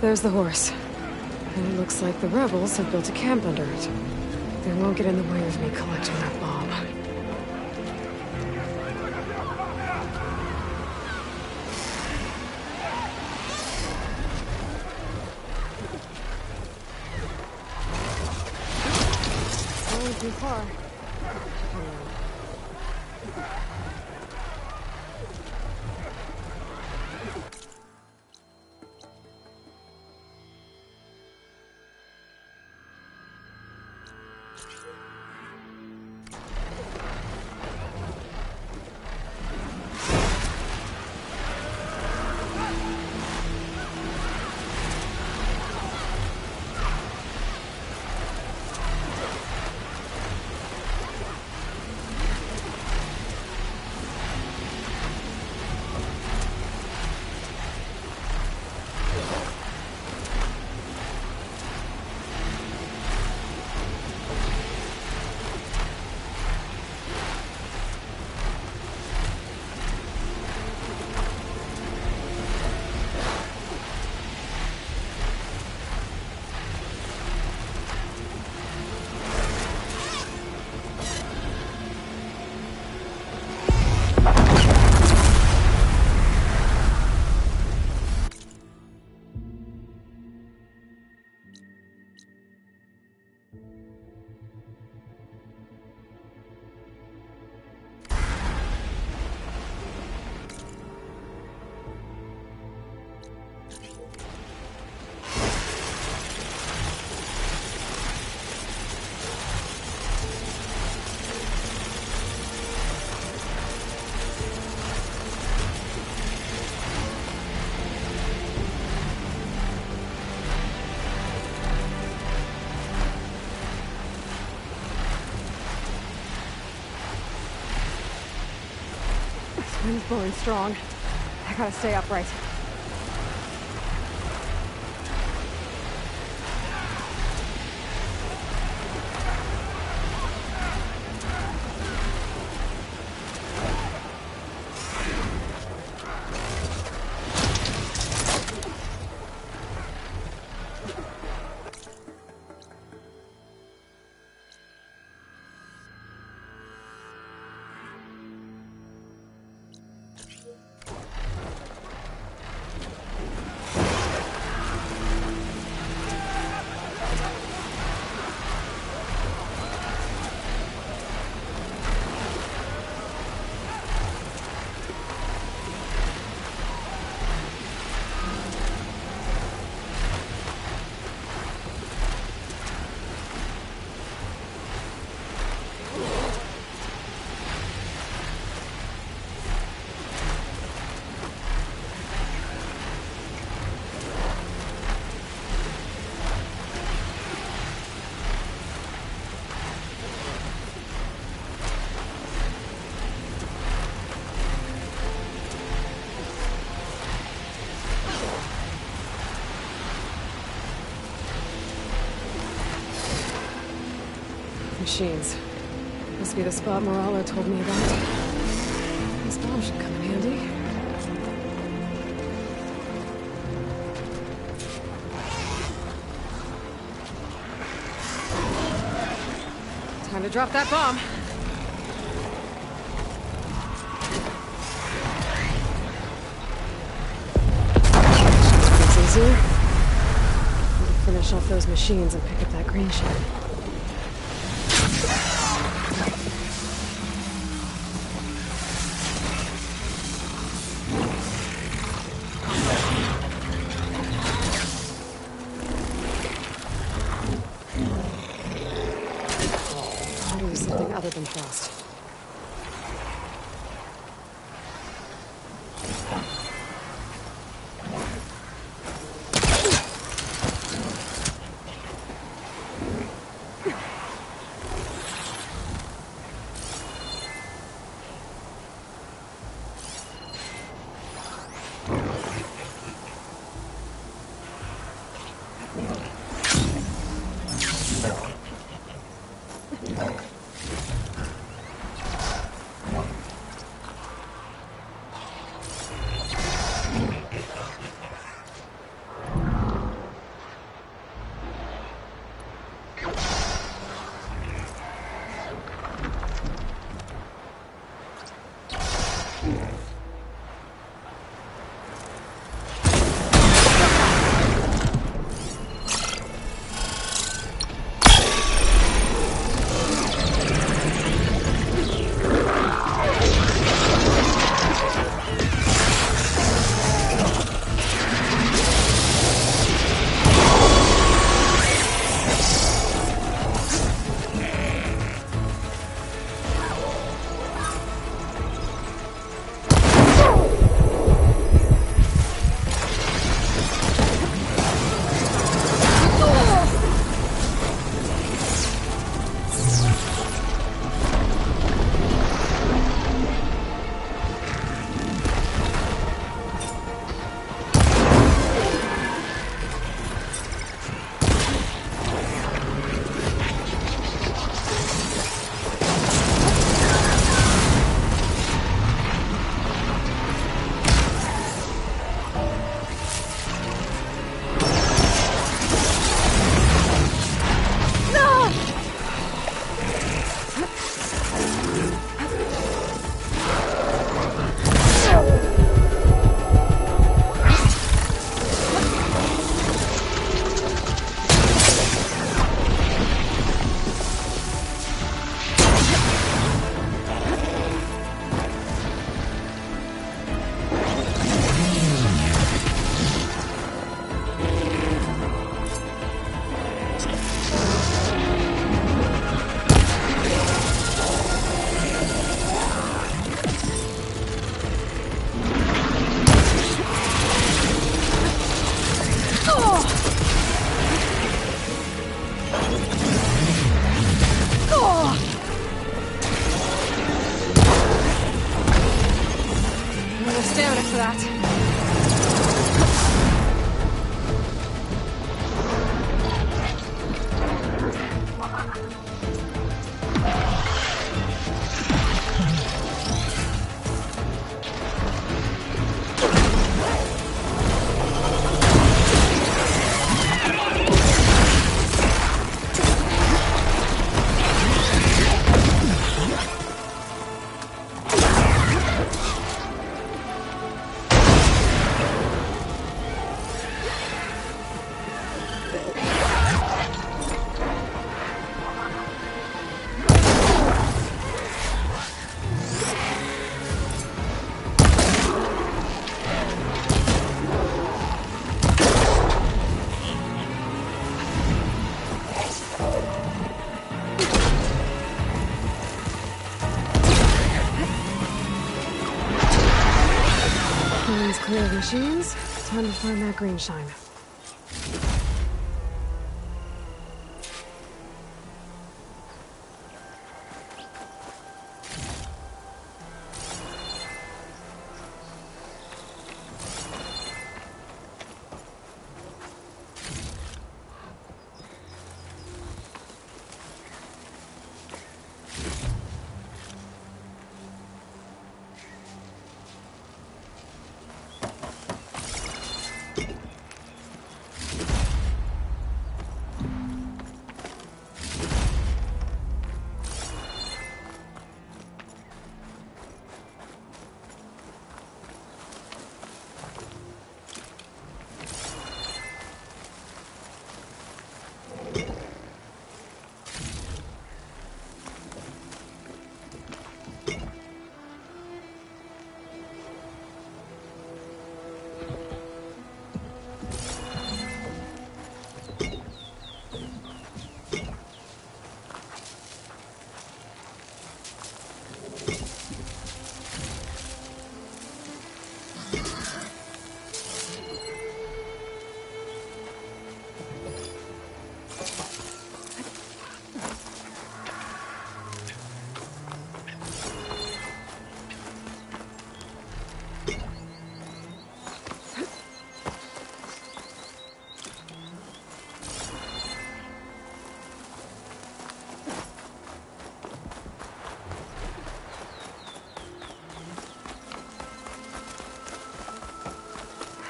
There's the horse. And it looks like the rebels have built a camp under it. They won't get in the way of me collecting that bomb. Going too far. Wind's blowing strong. I gotta stay upright. Machines. Must be the spot Moralo told me about. This bomb should come in handy. Time to drop that bomb. It's easier. Finish off those machines and pick up that green shit. Something other than frost. enough stamina for that. Clear of machines. Time to find that green shine.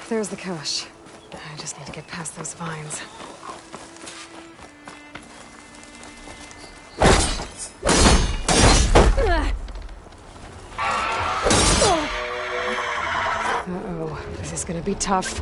There's the cache. I just need to get past those vines. Uh-oh, this is gonna be tough.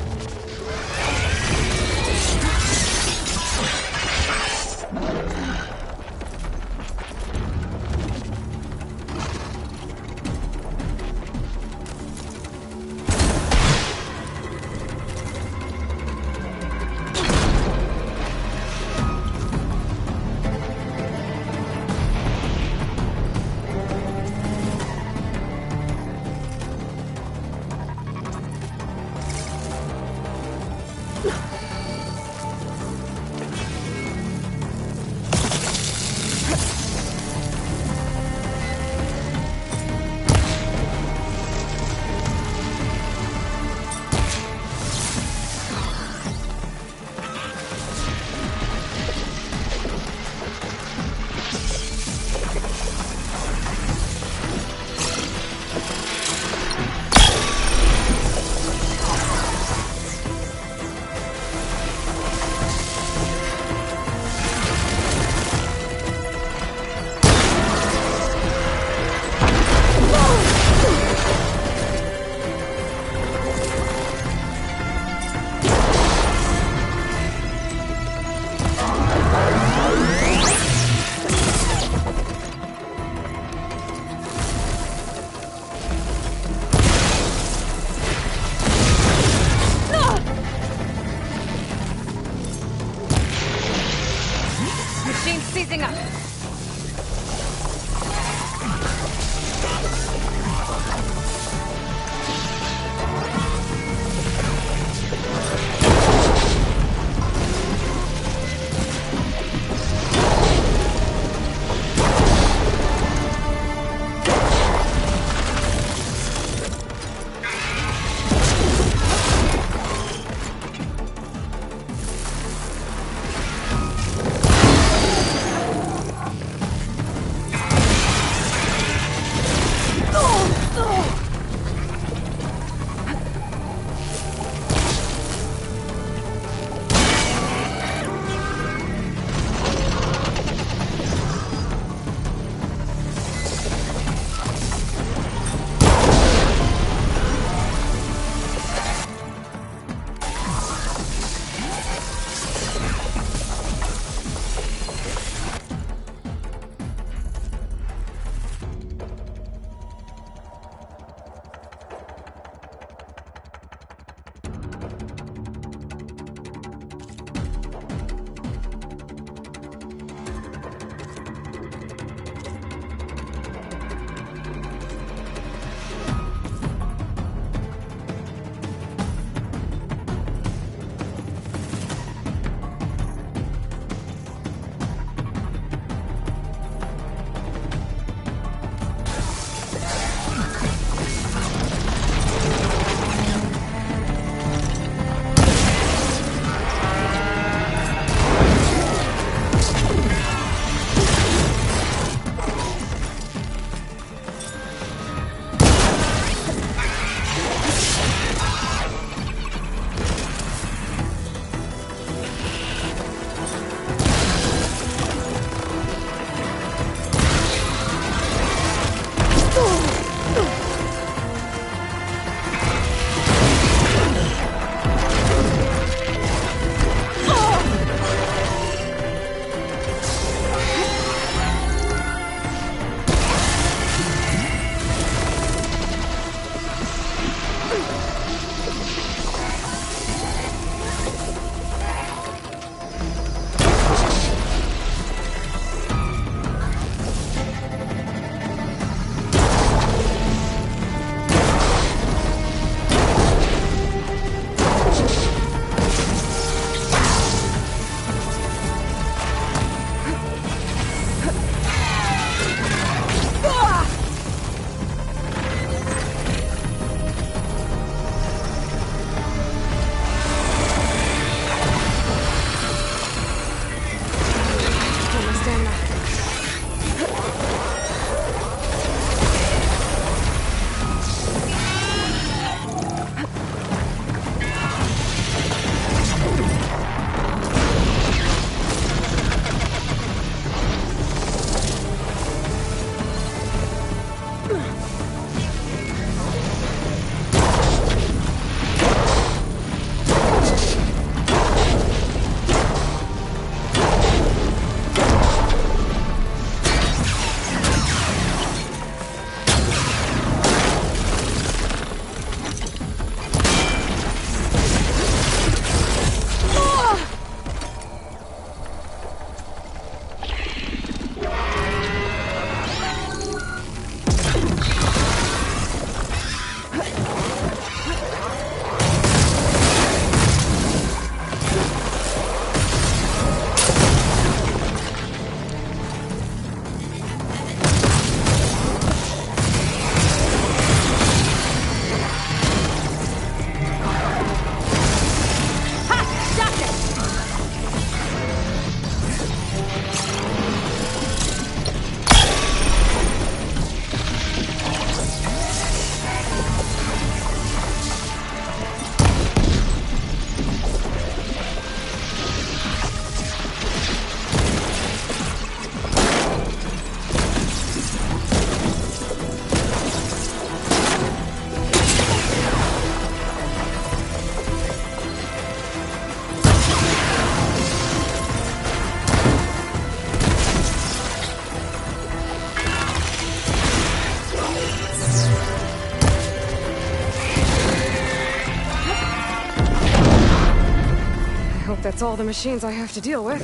hope that's all the machines I have to deal with.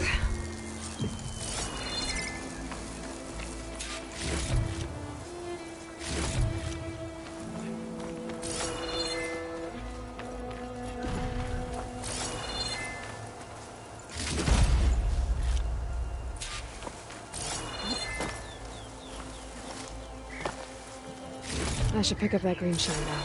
I should pick up that green shine now.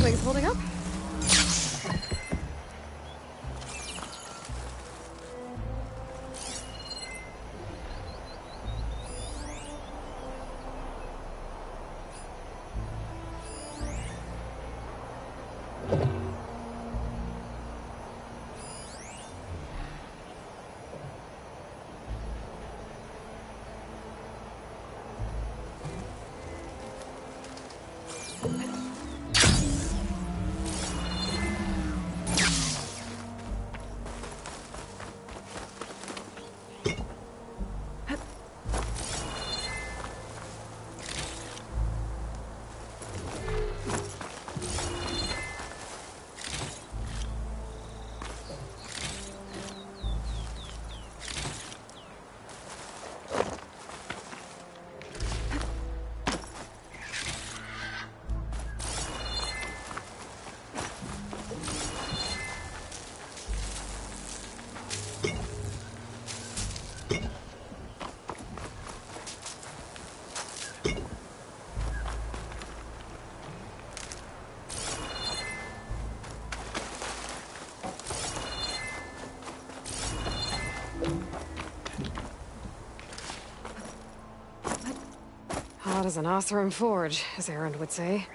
Wings holding up? Hot as an Oseram forge, as Aaron would say.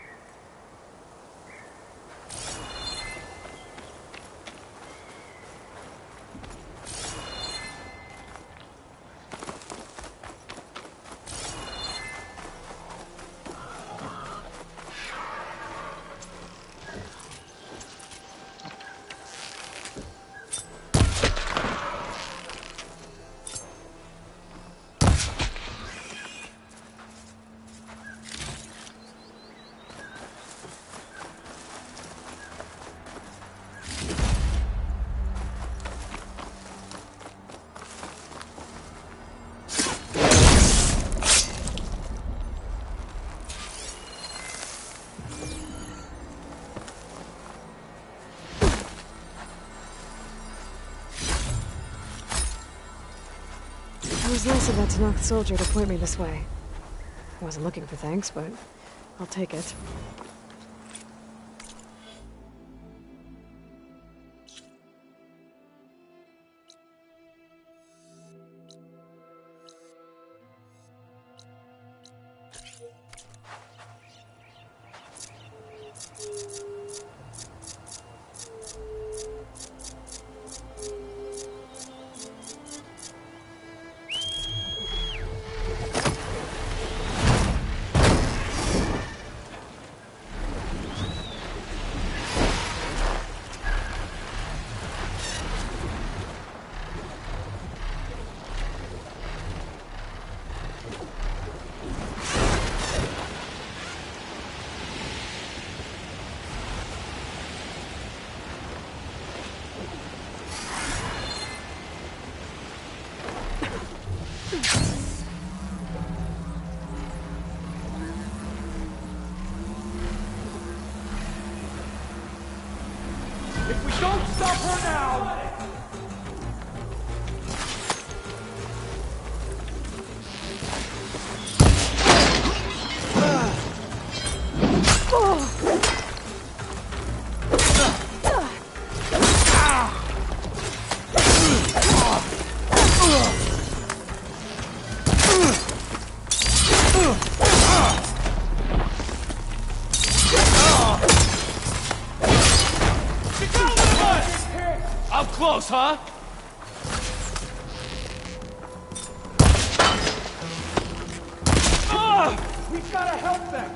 It was nice of that Tanakh soldier to point me this way. I wasn't looking for thanks, but I'll take it. If we don't stop her now... Up close, huh? We've gotta help them!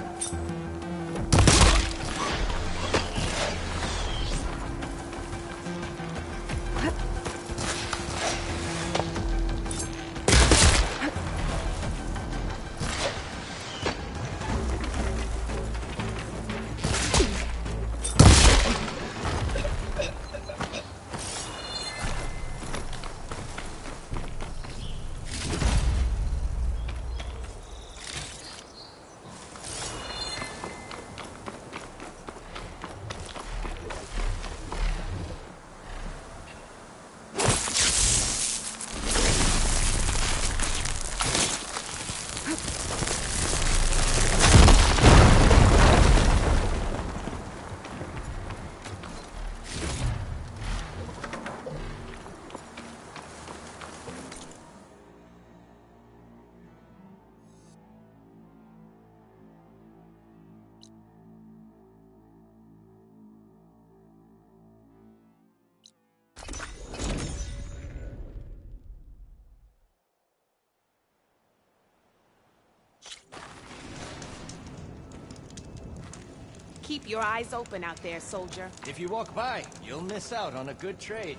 Keep your eyes open out there, soldier. If you walk by, you'll miss out on a good trade.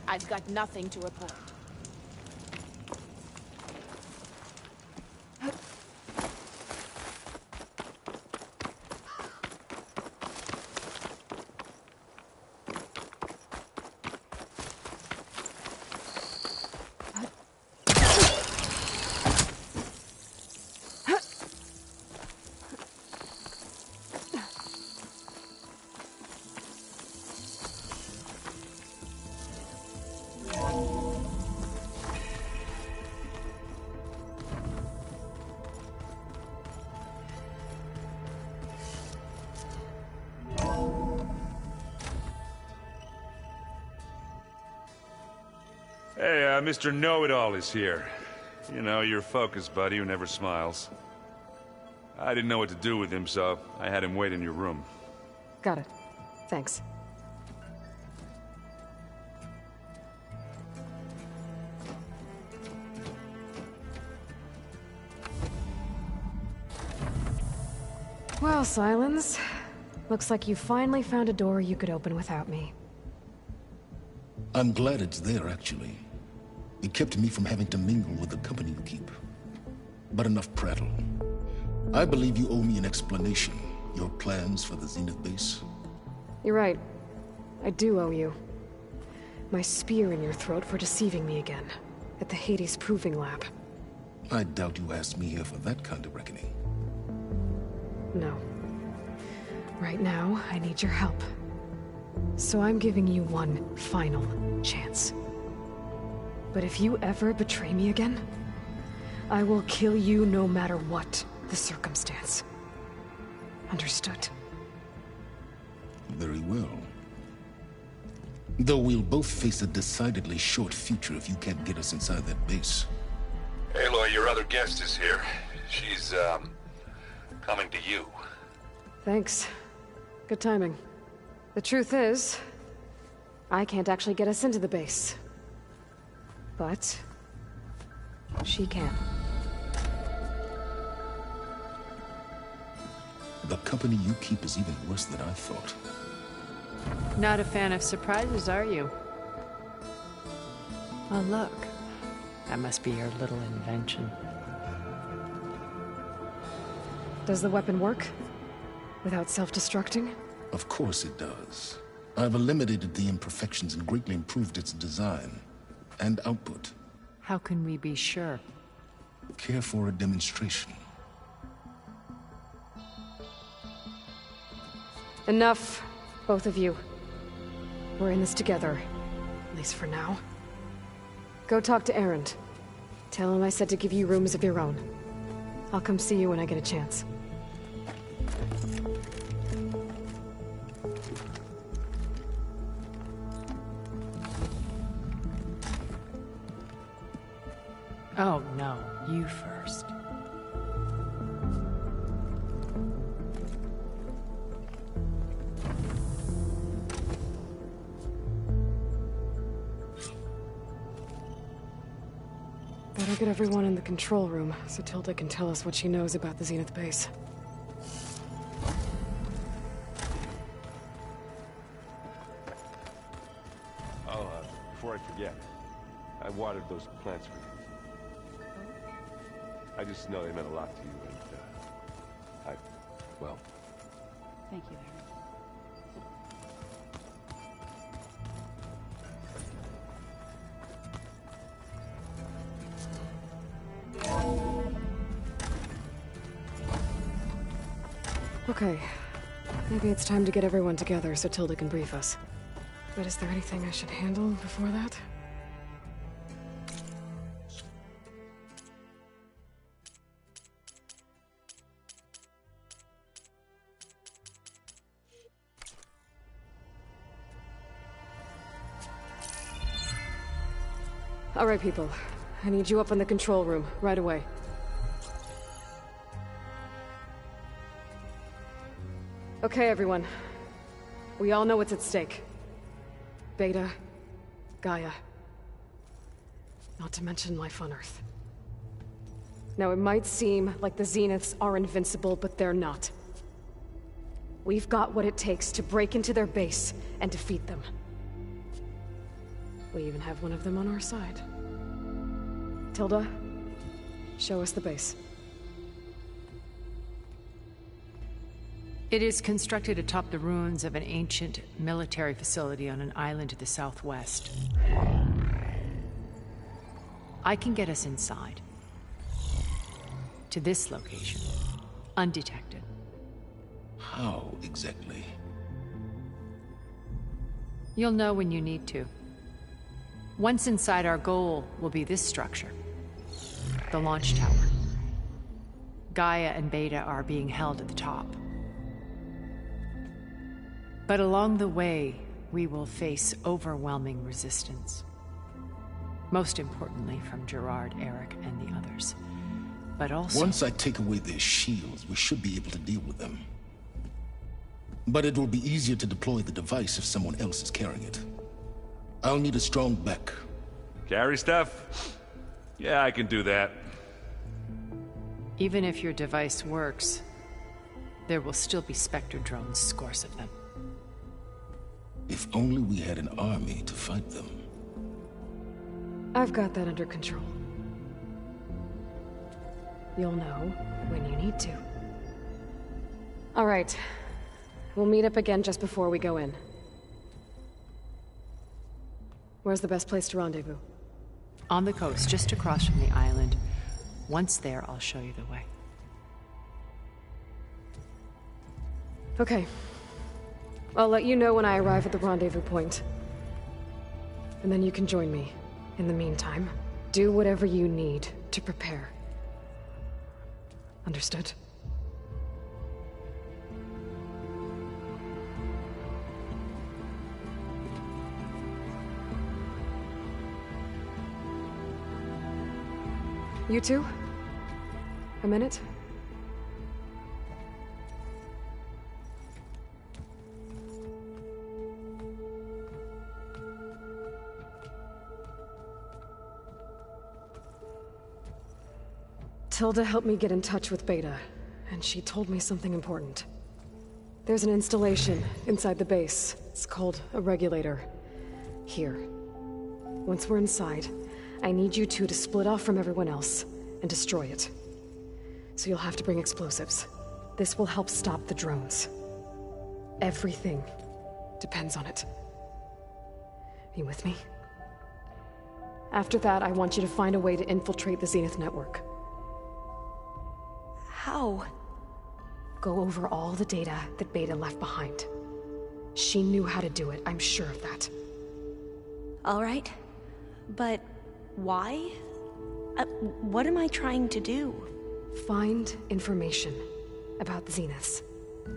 I've got nothing to report. Hey, Mr. Know-It-All is here. You know, your focus buddy who never smiles. I didn't know what to do with him, so I had him wait in your room. Got it. Thanks. Well, Silence. Looks like you finally found a door you could open without me. I'm glad it's there, actually. It kept me from having to mingle with the company you keep. But enough prattle. I believe you owe me an explanation. Your plans for the Zenith base? You're right. I do owe you. My spear in your throat for deceiving me again. At the Hades Proving Lab. I doubt you asked me here for that kind of reckoning. No. Right now, I need your help. So I'm giving you one final chance. But if you ever betray me again, I will kill you no matter what the circumstance. Understood? Very well. Though we'll both face a decidedly short future if you can't get us inside that base. Aloy, your other guest is here. She's, coming to you. Thanks. Good timing. The truth is, I can't actually get us into the base. But she can. The company you keep is even worse than I thought. Not a fan of surprises, are you? Oh, look. That must be your little invention. Does the weapon work? Without self-destructing? Of course it does. I've eliminated the imperfections and greatly improved its design and output. How can we be sure? Care for a demonstration? Enough, both of you. We're in this together. At least for now. Go talk to Erend. Tell him I said to give you rooms of your own. I'll come see you when I get a chance. Oh, no. You first. Better get everyone in the control room, so Tilda can tell us what she knows about the Zenith base. Oh, before I forget, I watered those plants for you. I just know they meant a lot to you, and, well... Thank you, Harry. Okay. Maybe it's time to get everyone together so Tilda can brief us. But is there anything I should handle before that? All right, people. I need you up in the control room, right away. Okay, everyone. We all know what's at stake. Beta, Gaia. Not to mention life on Earth. Now, it might seem like the Zeniths are invincible, but they're not. We've got what it takes to break into their base and defeat them. We even have one of them on our side. Tilda, show us the base. It is constructed atop the ruins of an ancient military facility on an island to the southwest. I can get us inside. To this location. Undetected. How exactly? You'll know when you need to. Once inside, our goal will be this structure. The launch tower. Gaia and Beta are being held at the top. But along the way, we will face overwhelming resistance. Most importantly from Gerard, Eric, and the others. But also... Once I take away their shields, we should be able to deal with them. But it will be easier to deploy the device if someone else is carrying it. I'll need a strong back. Carry stuff? Yeah, I can do that. Even if your device works, there will still be Spectre drones, scores of them. If only we had an army to fight them. I've got that under control. You'll know when you need to. All right. We'll meet up again just before we go in. Where's the best place to rendezvous? On the coast, just across from the island. Once there, I'll show you the way. Okay. I'll let you know when I arrive at the rendezvous point. And then you can join me. In the meantime, do whatever you need to prepare. Understood? You two? A minute? Tilda helped me get in touch with Beta, and she told me something important. There's an installation inside the base. It's called a regulator. Here. Once we're inside, I need you two to split off from everyone else and destroy it. So you'll have to bring explosives. This will help stop the drones. Everything depends on it. Are you with me? After that, I want you to find a way to infiltrate the Zenith network. How? Go over all the data that Beta left behind. She knew how to do it, I'm sure of that. All right. But why? What am I trying to do? Find information about the Zeniths.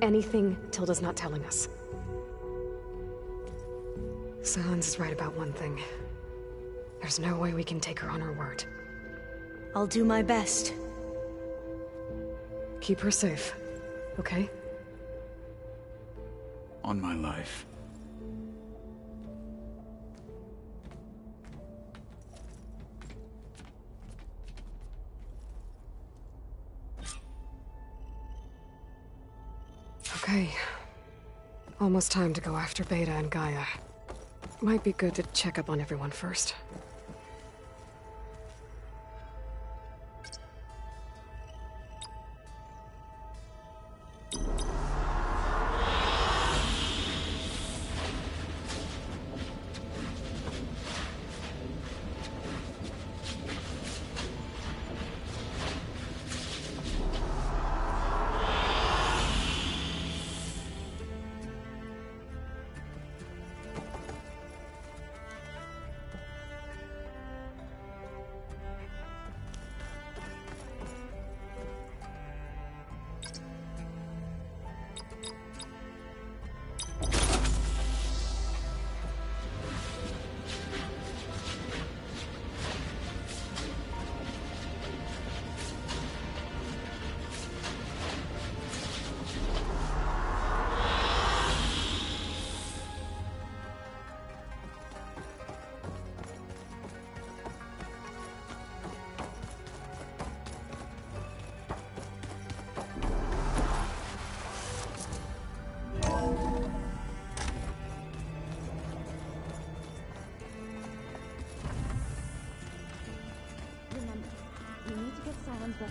Anything Tilda's not telling us. Silence is right about one thing. There's no way we can take her on her word. I'll do my best. Keep her safe, okay? On my life. Okay. Almost time to go after Beta and Gaia. Might be good to check up on everyone first.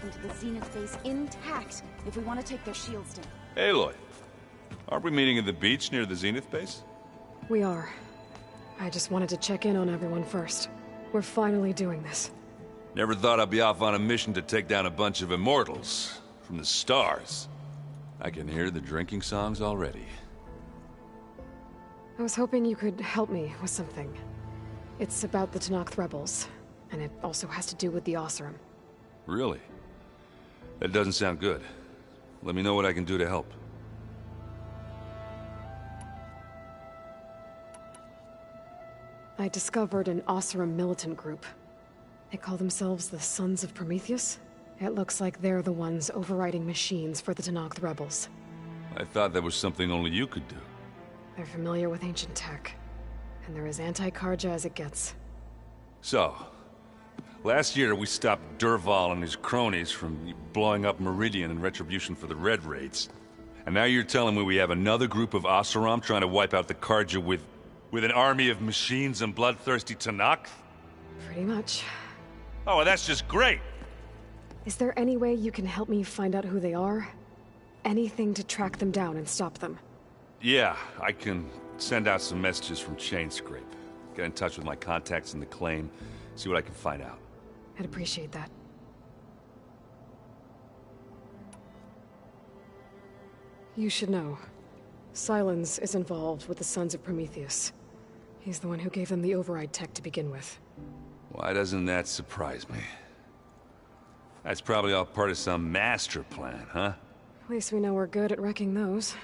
Into the Zenith base intact if we want to take their shields down. Aloy, aren't we meeting at the beach near the Zenith base? We are. I just wanted to check in on everyone first. We're finally doing this. Never thought I'd be off on a mission to take down a bunch of immortals from the stars. I can hear the drinking songs already. I was hoping you could help me with something. It's about the Tenakth rebels, and it also has to do with the Oseram. Really? That doesn't sound good. Let me know what I can do to help. I discovered an Oseram militant group. They call themselves the Sons of Prometheus. It looks like they're the ones overriding machines for the Tenakth rebels. I thought that was something only you could do. They're familiar with ancient tech, and they're as anti-Karja as it gets. So, last year we stopped Durval and his cronies from blowing up Meridian in retribution for the Red Raids. And now you're telling me we have another group of Oseram trying to wipe out the Karja with an army of machines and bloodthirsty Tenakth? Pretty much. Oh, well, that's just great! Is there any way you can help me find out who they are? Anything to track them down and stop them? Yeah, I can send out some messages from Chainscrape. Get in touch with my contacts in the claim, see what I can find out. I'd appreciate that. You should know. Silence is involved with the Sons of Prometheus. He's the one who gave them the override tech to begin with. Why doesn't that surprise me? That's probably all part of some master plan, huh? At least we know we're good at wrecking those.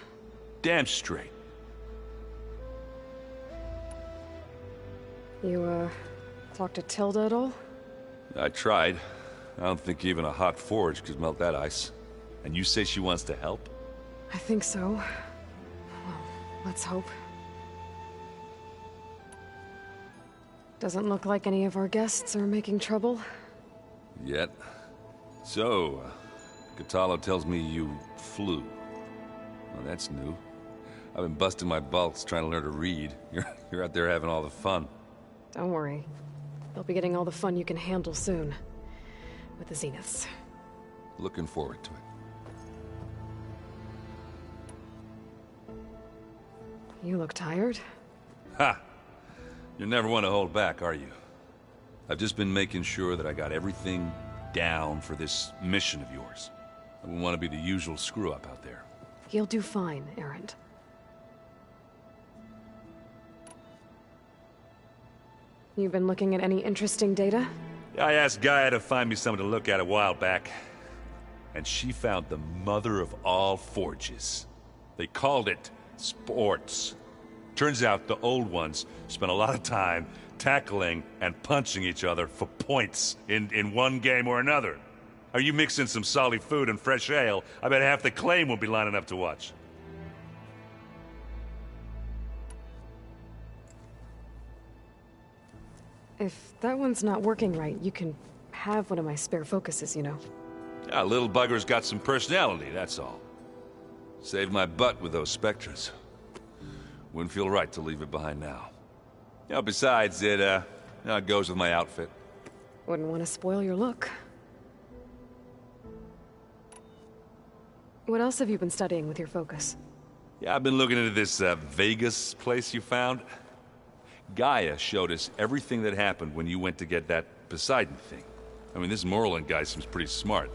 Damn straight. You, talked to Tilda at all? I tried. I don't think even a hot forge could melt that ice. And you say she wants to help? I think so. Well, let's hope. Doesn't look like any of our guests are making trouble. Yet. So, Katalo tells me you flew. Well, that's new. I've been busting my balls trying to learn to read. You're out there having all the fun. Don't worry. You'll be getting all the fun you can handle soon. With the Zeniths. Looking forward to it. You look tired. Ha! You're never one to hold back, are you? I've just been making sure that I got everything down for this mission of yours. I wouldn't want to be the usual screw-up out there. You'll do fine, Erend. You been looking at any interesting data? I asked Gaia to find me something to look at a while back, and she found the mother of all forges. They called it sports. Turns out the old ones spent a lot of time tackling and punching each other for points in one game or another. Are you mixing some solid food and fresh ale? I bet half the claim will be lining up to watch. If that one's not working right, you can have one of my spare focuses, you know. Yeah, little bugger's got some personality, that's all. Saved my butt with those Spectres. Wouldn't feel right to leave it behind now. You know, besides, it goes with my outfit. Wouldn't want to spoil your look. What else have you been studying with your focus? Yeah, I've been looking into this Vegas place you found. Gaia showed us everything that happened when you went to get that Poseidon thing. I mean, this Merlin guy seems pretty smart.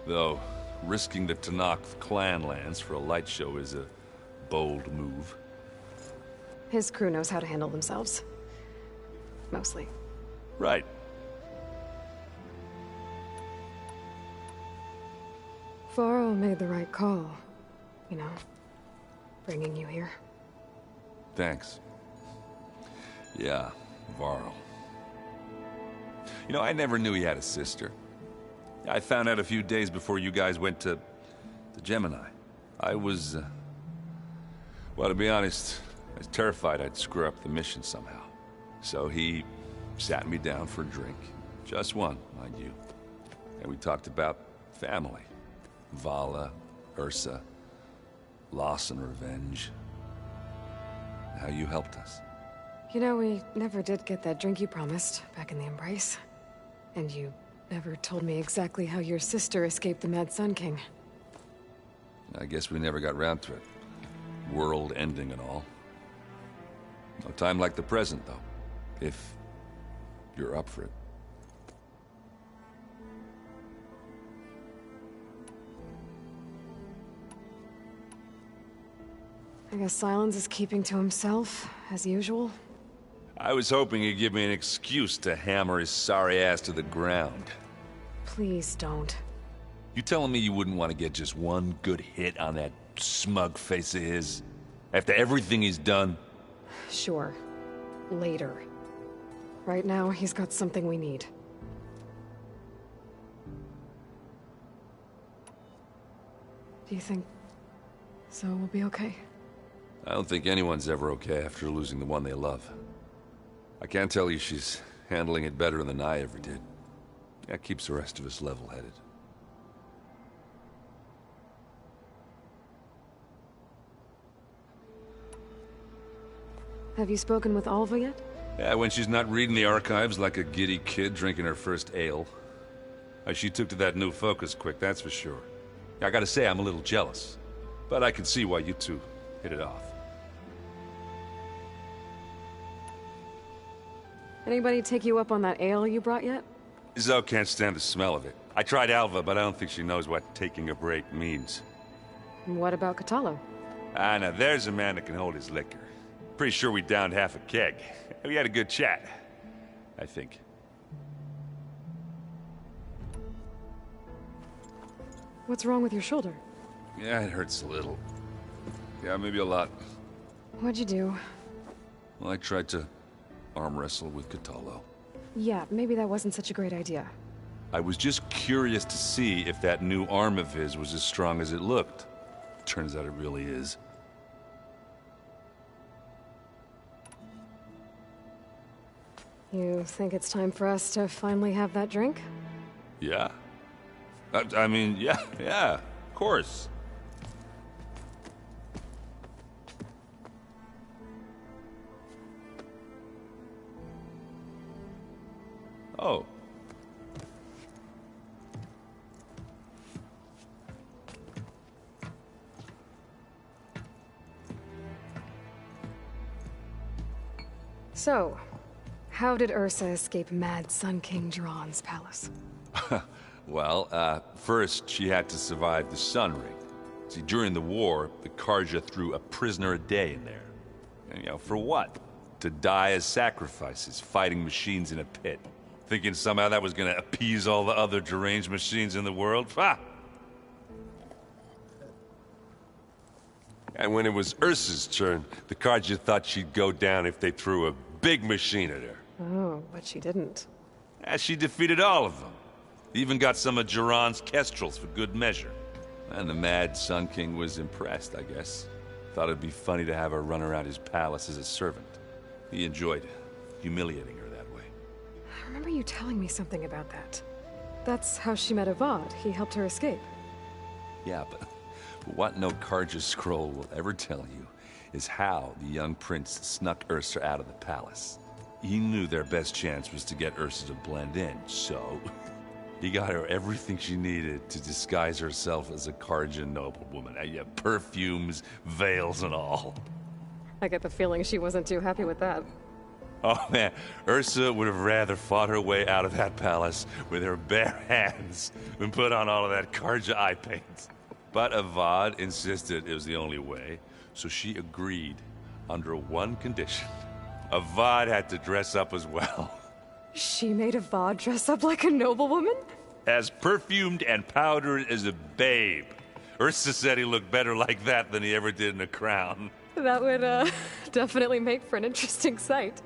Though, risking the Tanakh clan lands for a light show is a bold move. His crew knows how to handle themselves. Mostly. Right. Varl made the right call. You know, bringing you here. Thanks. Yeah, Varl. You know, I never knew he had a sister. I found out a few days before you guys went to Gemini. I was, well, to be honest, I was terrified I'd screw up the mission somehow. So he sat me down for a drink. Just one, mind you. And we talked about family. Vala, Ursa, loss and revenge. How you helped us. You know, we never did get that drink you promised back in the Embrace. And you never told me exactly how your sister escaped the Mad Sun King. I guess we never got round to it. World ending and all. No time like the present, though. If you're up for it. I guess Silence is keeping to himself, as usual. I was hoping he'd give me an excuse to hammer his sorry ass to the ground. Please don't. You telling me you wouldn't want to get just one good hit on that smug face of his? After everything he's done? Sure. Later. Right now, he's got something we need. Do you think Zoe will be okay? I don't think anyone's ever okay after losing the one they love. I can't tell you she's handling it better than I ever did. That keeps the rest of us level-headed. Have you spoken with Alva yet? Yeah, when she's not reading the archives like a giddy kid drinking her first ale. She took to that new focus quick, that's for sure. I gotta say, I'm a little jealous. But I can see why you two hit it off. Anybody take you up on that ale you brought yet? Zoe can't stand the smell of it. I tried Alva, but I don't think she knows what taking a break means. What about Catalo? Now there's a man that can hold his liquor. Pretty sure we downed half a keg. We had a good chat, I think. What's wrong with your shoulder? Yeah, it hurts a little. Yeah, maybe a lot. What'd you do? Well, I tried to arm wrestle with Catalo. Yeah, maybe that wasn't such a great idea. I was just curious to see if that new arm of his was as strong as it looked. Turns out it really is. You think it's time for us to finally have that drink? Yeah. I mean, yeah, of course. Oh. So, how did Ursa escape Mad Sun King Jiran's palace? Well, first she had to survive the Sun Ring. See, during the war, the Karja threw a prisoner a day in there. And, for what? to die as sacrifices, fighting machines in a pit. Thinking somehow that was gonna appease all the other deranged machines in the world? Ha! And when it was Ursa's turn, the Carja thought she'd go down if they threw a big machine at her. Oh, but she didn't. As she defeated all of them. Even got some of Jiran's kestrels for good measure. And the mad Sun King was impressed, I guess. Thought it'd be funny to have her run around his palace as a servant. He enjoyed humiliating her that way. I remember you telling me something about that. That's how she met Avad. He helped her escape. Yeah, but what no Carja scroll will ever tell you is how the young prince snuck Ursa out of the palace. He knew their best chance was to get Ursa to blend in, so he got her everything she needed to disguise herself as a Carja noblewoman. Yeah, perfumes, veils, and all. I get the feeling she wasn't too happy with that. Oh man, Ursa would have rather fought her way out of that palace with her bare hands than put on all of that Carja eye paint. But Avad insisted it was the only way, so she agreed under one condition. Avad had to dress up as well. She made Avad dress up like a noblewoman? As perfumed and powdered as a babe. Ursa said he looked better like that than he ever did in a crown. That would, definitely make for an interesting sight.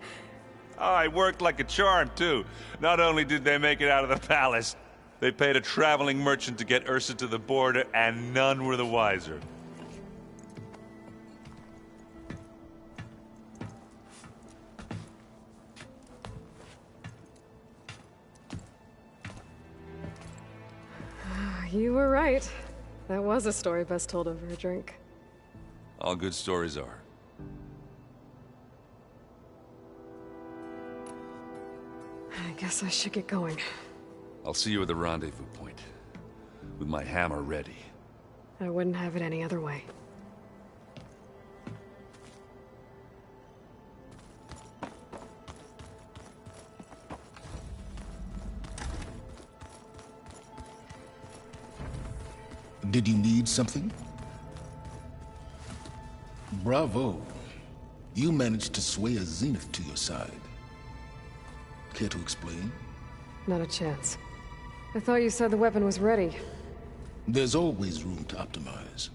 Oh, it worked like a charm, too. Not only did they make it out of the palace, they paid a traveling merchant to get Ursa to the border, and none were the wiser. You were right. That was a story best told over a drink. All good stories are. I guess I should get going. I'll see you at the rendezvous point, with my hammer ready. I wouldn't have it any other way. Did you need something? Bravo. You managed to sway a Zenith to your side. Care to explain? Not a chance. I thought you said the weapon was ready. There's always room to optimize.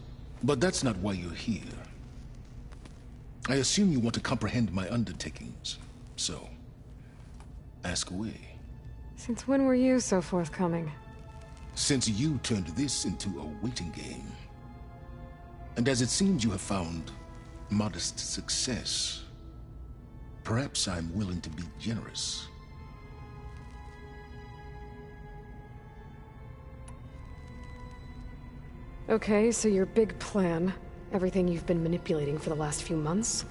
But that's not why you're here. I assume you want to comprehend my undertakings. So, ask away. Since when were you so forthcoming? Since you turned this into a waiting game. And as it seems you have found modest success, perhaps I'm willing to be generous. Okay, so your big plan, everything you've been manipulating for the last few months.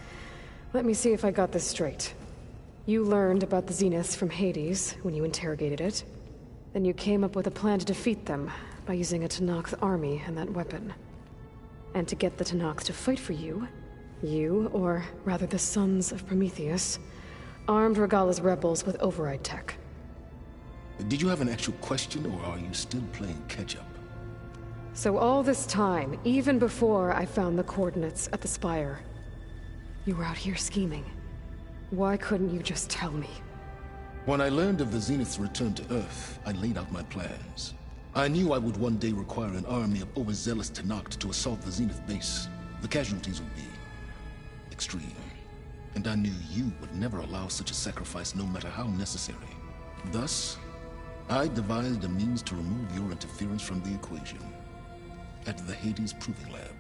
Let me see if I got this straight. You learned about the Zeniths from Hades when you interrogated it. Then you came up with a plan to defeat them by using a Tenakth army and that weapon. And to get the Tenakth to fight for you, or rather the Sons of Prometheus, armed Regala's rebels with override tech. Did you have an actual question, or are you still playing catch-up? So all this time, even before I found the coordinates at the Spire, you were out here scheming. Why couldn't you just tell me? When I learned of the Zenith's return to Earth, I laid out my plans. I knew I would one day require an army of overzealous Tenakth to assault the Zenith base. The casualties would be extreme. And I knew you would never allow such a sacrifice, no matter how necessary. Thus, I devised a means to remove your interference from the equation. At the Hades Proving Lab.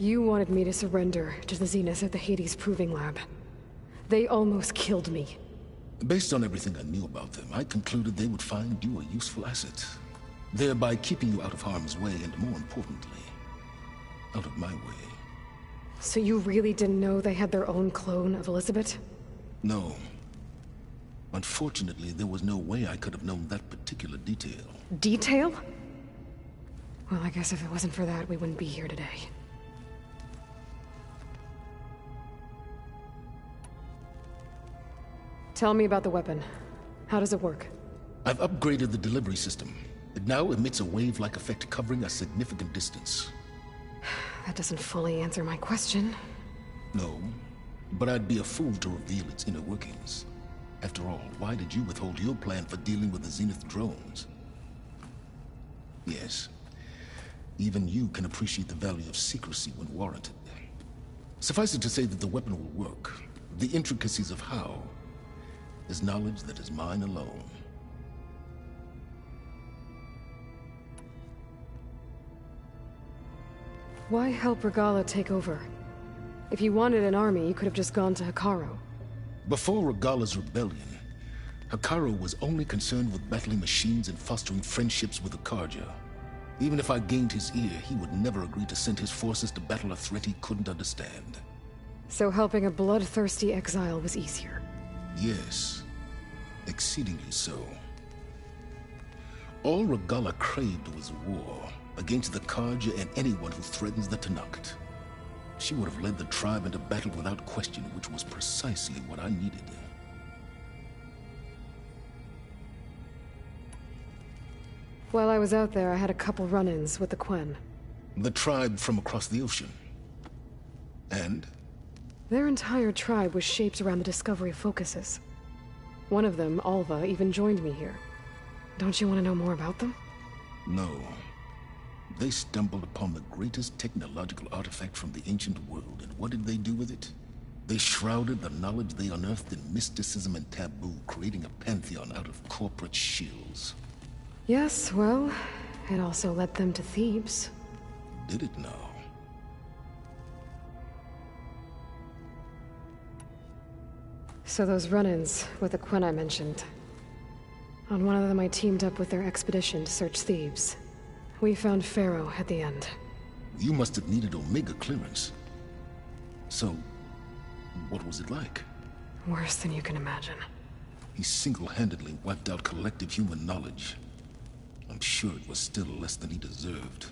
You wanted me to surrender to the Zeniths at the Hades Proving Lab. They almost killed me. Based on everything I knew about them, I concluded they would find you a useful asset, thereby keeping you out of harm's way and, more importantly, out of my way. So you really didn't know they had their own clone of Elizabeth? No. Unfortunately, there was no way I could have known that particular detail. Detail? Well, I guess if it wasn't for that, we wouldn't be here today. Tell me about the weapon. How does it work? I've upgraded the delivery system. It now emits a wave-like effect covering a significant distance. that doesn't fully answer my question. No, but I'd be a fool to reveal its inner workings. After all, why did you withhold your plan for dealing with the Zenith drones? Yes, even you can appreciate the value of secrecy when warranted. Suffice it to say that the weapon will work. The intricacies of how is knowledge that is mine alone. Why help Regala take over? If you wanted an army, you could have just gone to Hekarro. Before Regala's rebellion, Hekarro was only concerned with battling machines and fostering friendships with the Karja. Even if I gained his ear, he would never agree to send his forces to battle a threat he couldn't understand. So helping a bloodthirsty exile was easier? Yes, exceedingly so. All Regala craved was war against the Karja and anyone who threatens the Tenakth. She would have led the tribe into battle without question, which was precisely what I needed. While I was out there, I had a couple run-ins with the Quen. The tribe from across the ocean. And? Their entire tribe was shaped around the discovery of focuses. One of them, Alva, even joined me here. Don't you want to know more about them? No. They stumbled upon the greatest technological artifact from the ancient world, and what did they do with it? They shrouded the knowledge they unearthed in mysticism and taboo, creating a pantheon out of corporate shills. Yes, well, it also led them to Thebes. Did it now? So those run-ins with the Quen I mentioned. On one of them I teamed up with their expedition to search Thebes. We found Pharaoh at the end. You must have needed Omega clearance. So, what was it like? Worse than you can imagine. He single-handedly wiped out collective human knowledge. I'm sure it was still less than he deserved.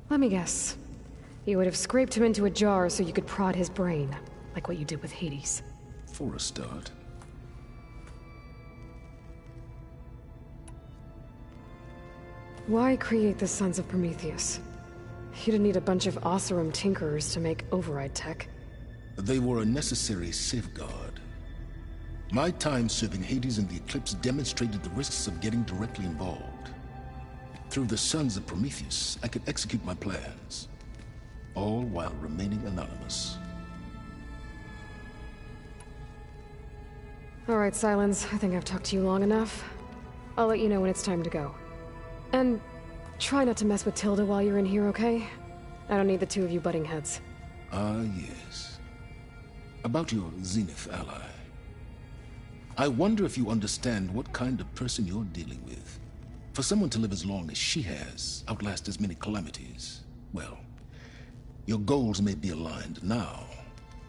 Let me guess. You would have scraped him into a jar so you could prod his brain, like what you did with Hades. For a start. Why create the Sons of Prometheus? You didn't need a bunch of Oseram tinkerers to make override tech. They were a necessary safeguard. My time serving Hades in the Eclipse demonstrated the risks of getting directly involved. Through the Sons of Prometheus, I could execute my plans, all while remaining anonymous. All right, Silence. I think I've talked to you long enough. I'll let you know when it's time to go. And try not to mess with Tilda while you're in here, okay? I don't need the two of you butting heads. Ah, yes. About your Zenith ally. I wonder if you understand what kind of person you're dealing with. For someone to live as long as she has, outlast as many calamities, well, your goals may be aligned now,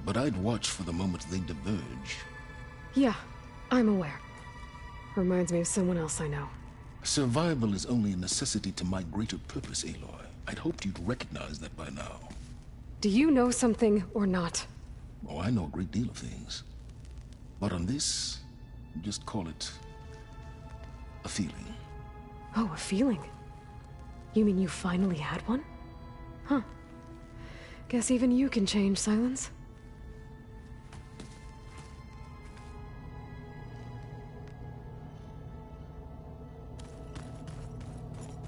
but I'd watch for the moment they diverge. Yeah, I'm aware. Reminds me of someone else I know. Survival is only a necessity to my greater purpose, Aloy. I'd hoped you'd recognize that by now. Do you know something or not? Oh, I know a great deal of things. But on this, just call it a feeling. Oh, a feeling? You mean you finally had one? Huh. Guess even you can change, Silence.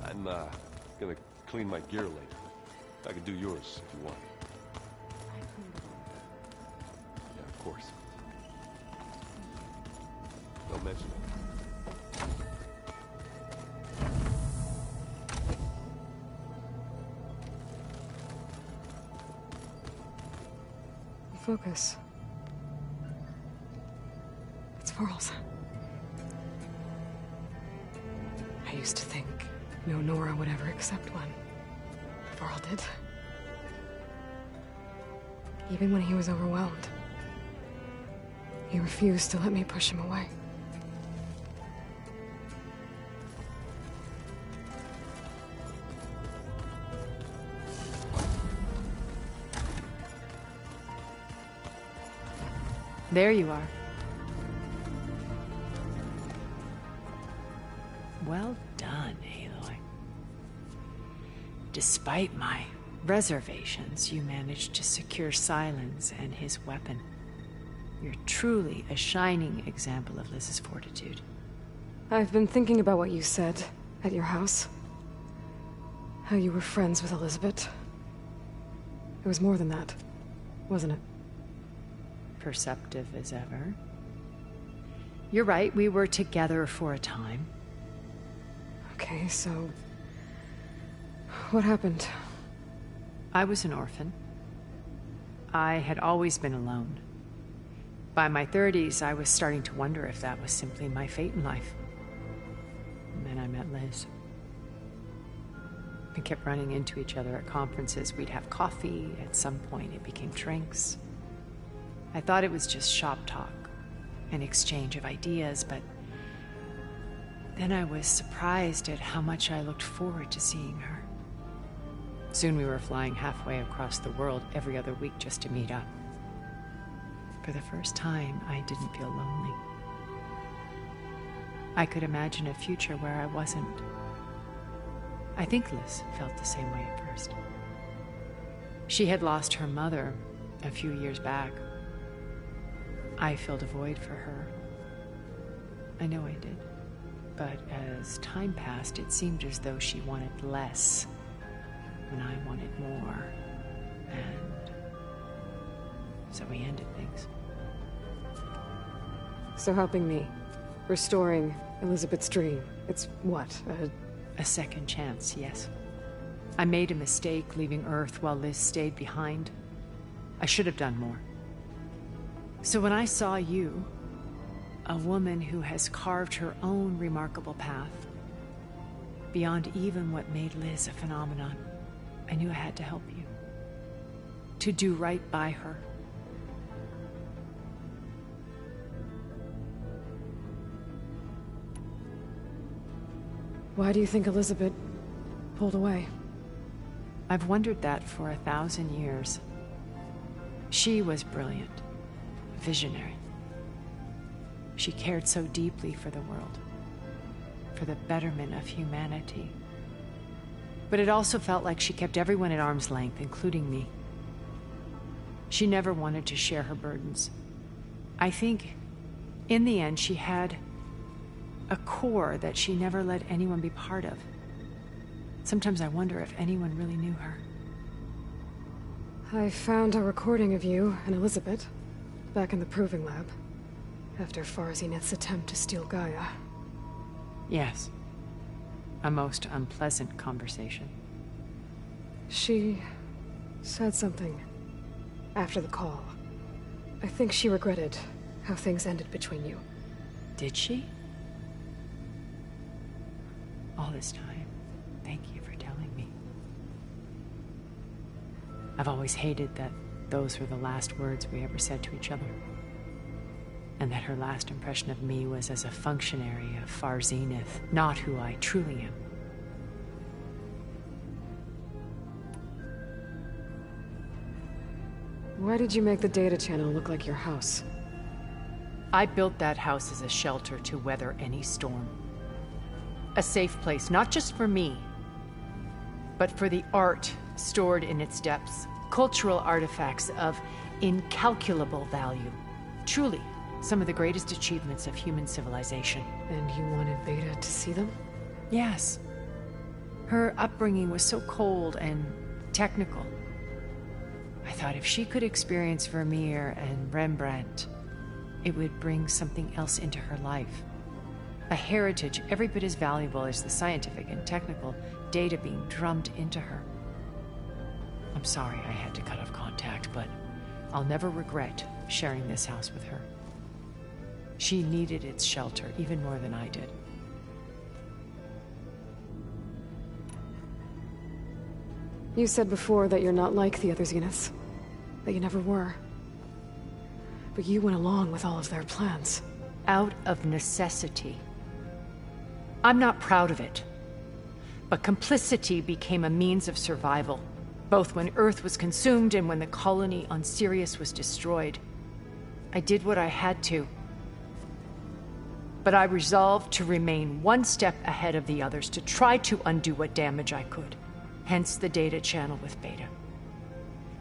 I'm gonna clean my gear later. I can do yours if you want. Yeah, of course. Don't mention it. Focus. It's Varl's. I used to think no Nora would ever accept one. Varl did. Even when he was overwhelmed. He refused to let me push him away. There you are. Well done, Aloy. Despite my reservations, you managed to secure Silence and his weapon. You're truly a shining example of Liz's fortitude. I've been thinking about what you said at your house. How you were friends with Elizabeth. It was more than that, wasn't it? Perceptive as ever. You're right, we were together for a time. Okay, so... what happened? I was an orphan. I had always been alone. By my 30s, I was starting to wonder if that was simply my fate in life. And then I met Liz. We kept running into each other at conferences. We'd have coffee. At some point, it became drinks. I thought it was just shop talk, an exchange of ideas, but then I was surprised at how much I looked forward to seeing her. Soon we were flying halfway across the world every other week just to meet up. For the first time, I didn't feel lonely. I could imagine a future where I wasn't. I think Liz felt the same way at first. She had lost her mother a few years back. I filled a void for her. I know I did. But as time passed, it seemed as though she wanted less when I wanted more. And so we ended things. So helping me, restoring Elizabeth's dream, it's what, a second chance, yes. I made a mistake leaving Earth while Liz stayed behind. I should have done more. So when I saw you, a woman who has carved her own remarkable path, beyond even what made Liz a phenomenon, I knew I had to help you. To do right by her. Why do you think Elizabeth pulled away? I've wondered that for 1,000 years. She was brilliant, visionary. She cared so deeply for the world, for the betterment of humanity. But it also felt like she kept everyone at arm's length, including me. She never wanted to share her burdens. I think, in the end, she had a core that she never let anyone be part of. Sometimes I wonder if anyone really knew her. I found a recording of you and Elizabeth back in the proving lab after Farzineth's attempt to steal Gaia. Yes. A most unpleasant conversation. She said something after the call. I think she regretted how things ended between you. Did she? All this time, thank you for telling me. I've always hated that those were the last words we ever said to each other. And that her last impression of me was as a functionary of Farzineth, not who I truly am. Why did you make the data channel look like your house? I built that house as a shelter to weather any storm. A safe place, not just for me, but for the art stored in its depths. Cultural artifacts of incalculable value. Truly, some of the greatest achievements of human civilization. And you wanted Beta to see them? Yes. Her upbringing was so cold and technical. I thought if she could experience Vermeer and Rembrandt, it would bring something else into her life. A heritage every bit as valuable as the scientific and technical data being drummed into her. I'm sorry I had to cut off contact, but I'll never regret sharing this house with her. She needed its shelter even more than I did. You said before that you're not like the other Zeniths. That you never were. But you went along with all of their plans. Out of necessity. I'm not proud of it. But complicity became a means of survival, both when Earth was consumed and when the colony on Sirius was destroyed. I did what I had to. But I resolved to remain one step ahead of the others, to try to undo what damage I could. Hence the data channel with Beta.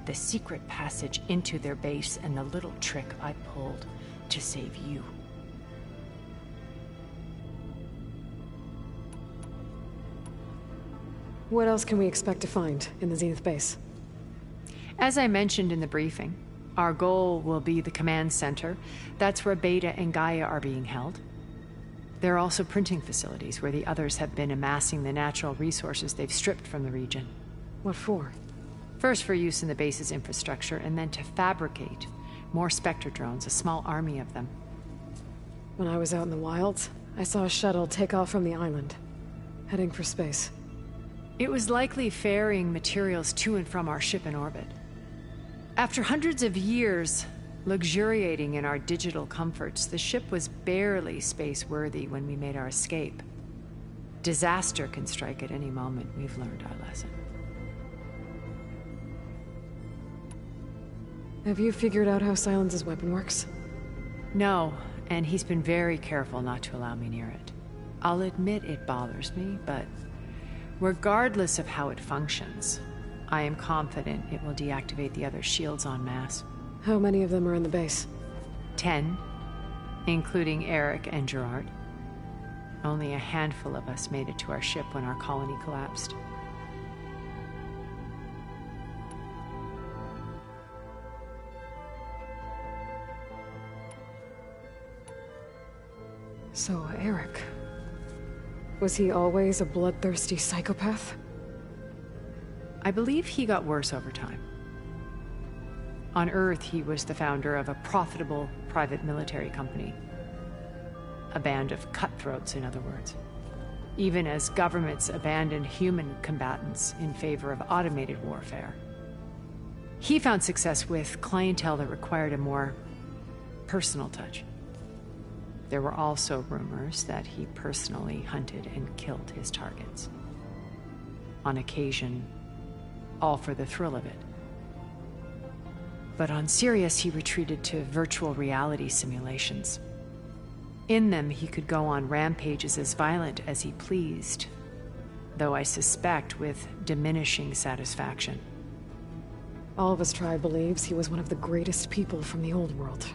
The secret passage into their base and the little trick I pulled to save you. What else can we expect to find in the Zenith base? As I mentioned in the briefing, our goal will be the command center. That's where Beta and Gaia are being held. There are also printing facilities where the others have been amassing the natural resources they've stripped from the region. What for? First for use in the base's infrastructure, and then to fabricate more Spectre drones, a small army of them. When I was out in the wilds, I saw a shuttle take off from the island, heading for space. It was likely ferrying materials to and from our ship in orbit. After hundreds of years luxuriating in our digital comforts, the ship was barely space-worthy when we made our escape. Disaster can strike at any moment. We've learned our lesson. Have you figured out how Silence's weapon works? No, and he's been very careful not to allow me near it. I'll admit it bothers me, but regardless of how it functions, I am confident it will deactivate the other shields en masse. How many of them are in the base? 10, including Eric and Gerard. Only a handful of us made it to our ship when our colony collapsed. So, Eric... was he always a bloodthirsty psychopath? I believe he got worse over time. On Earth, he was the founder of a profitable private military company. A band of cutthroats, in other words. Even as governments abandoned human combatants in favor of automated warfare. He found success with clientele that required a more personal touch. There were also rumors that he personally hunted and killed his targets. On occasion, all for the thrill of it. But on Sirius, he retreated to virtual reality simulations. In them, he could go on rampages as violent as he pleased, though I suspect with diminishing satisfaction. All of his tribe believes he was one of the greatest people from the old world.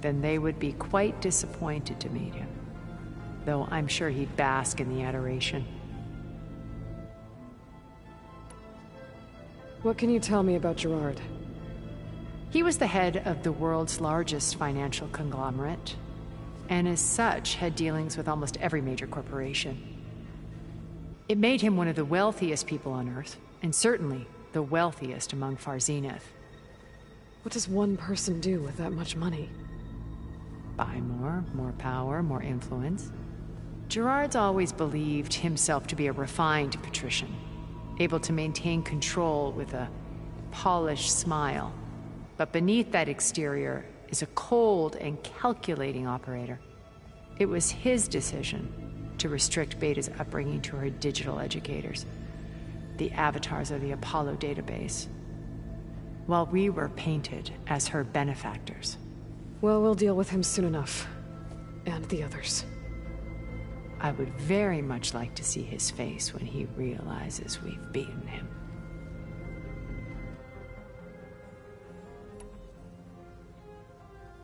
Then they would be quite disappointed to meet him, though I'm sure he'd bask in the adoration. What can you tell me about Gerard? He was the head of the world's largest financial conglomerate, and as such had dealings with almost every major corporation. It made him one of the wealthiest people on Earth, and certainly the wealthiest among Far Zenith. What does one person do with that much money? Buy more power, more influence. Gerard's always believed himself to be a refined patrician, able to maintain control with a polished smile. But beneath that exterior is a cold and calculating operator. It was his decision to restrict Beta's upbringing to her digital educators, the avatars of the Apollo database, while we were painted as her benefactors. Well, we'll deal with him soon enough. And the others. I would very much like to see his face when he realizes we've beaten him.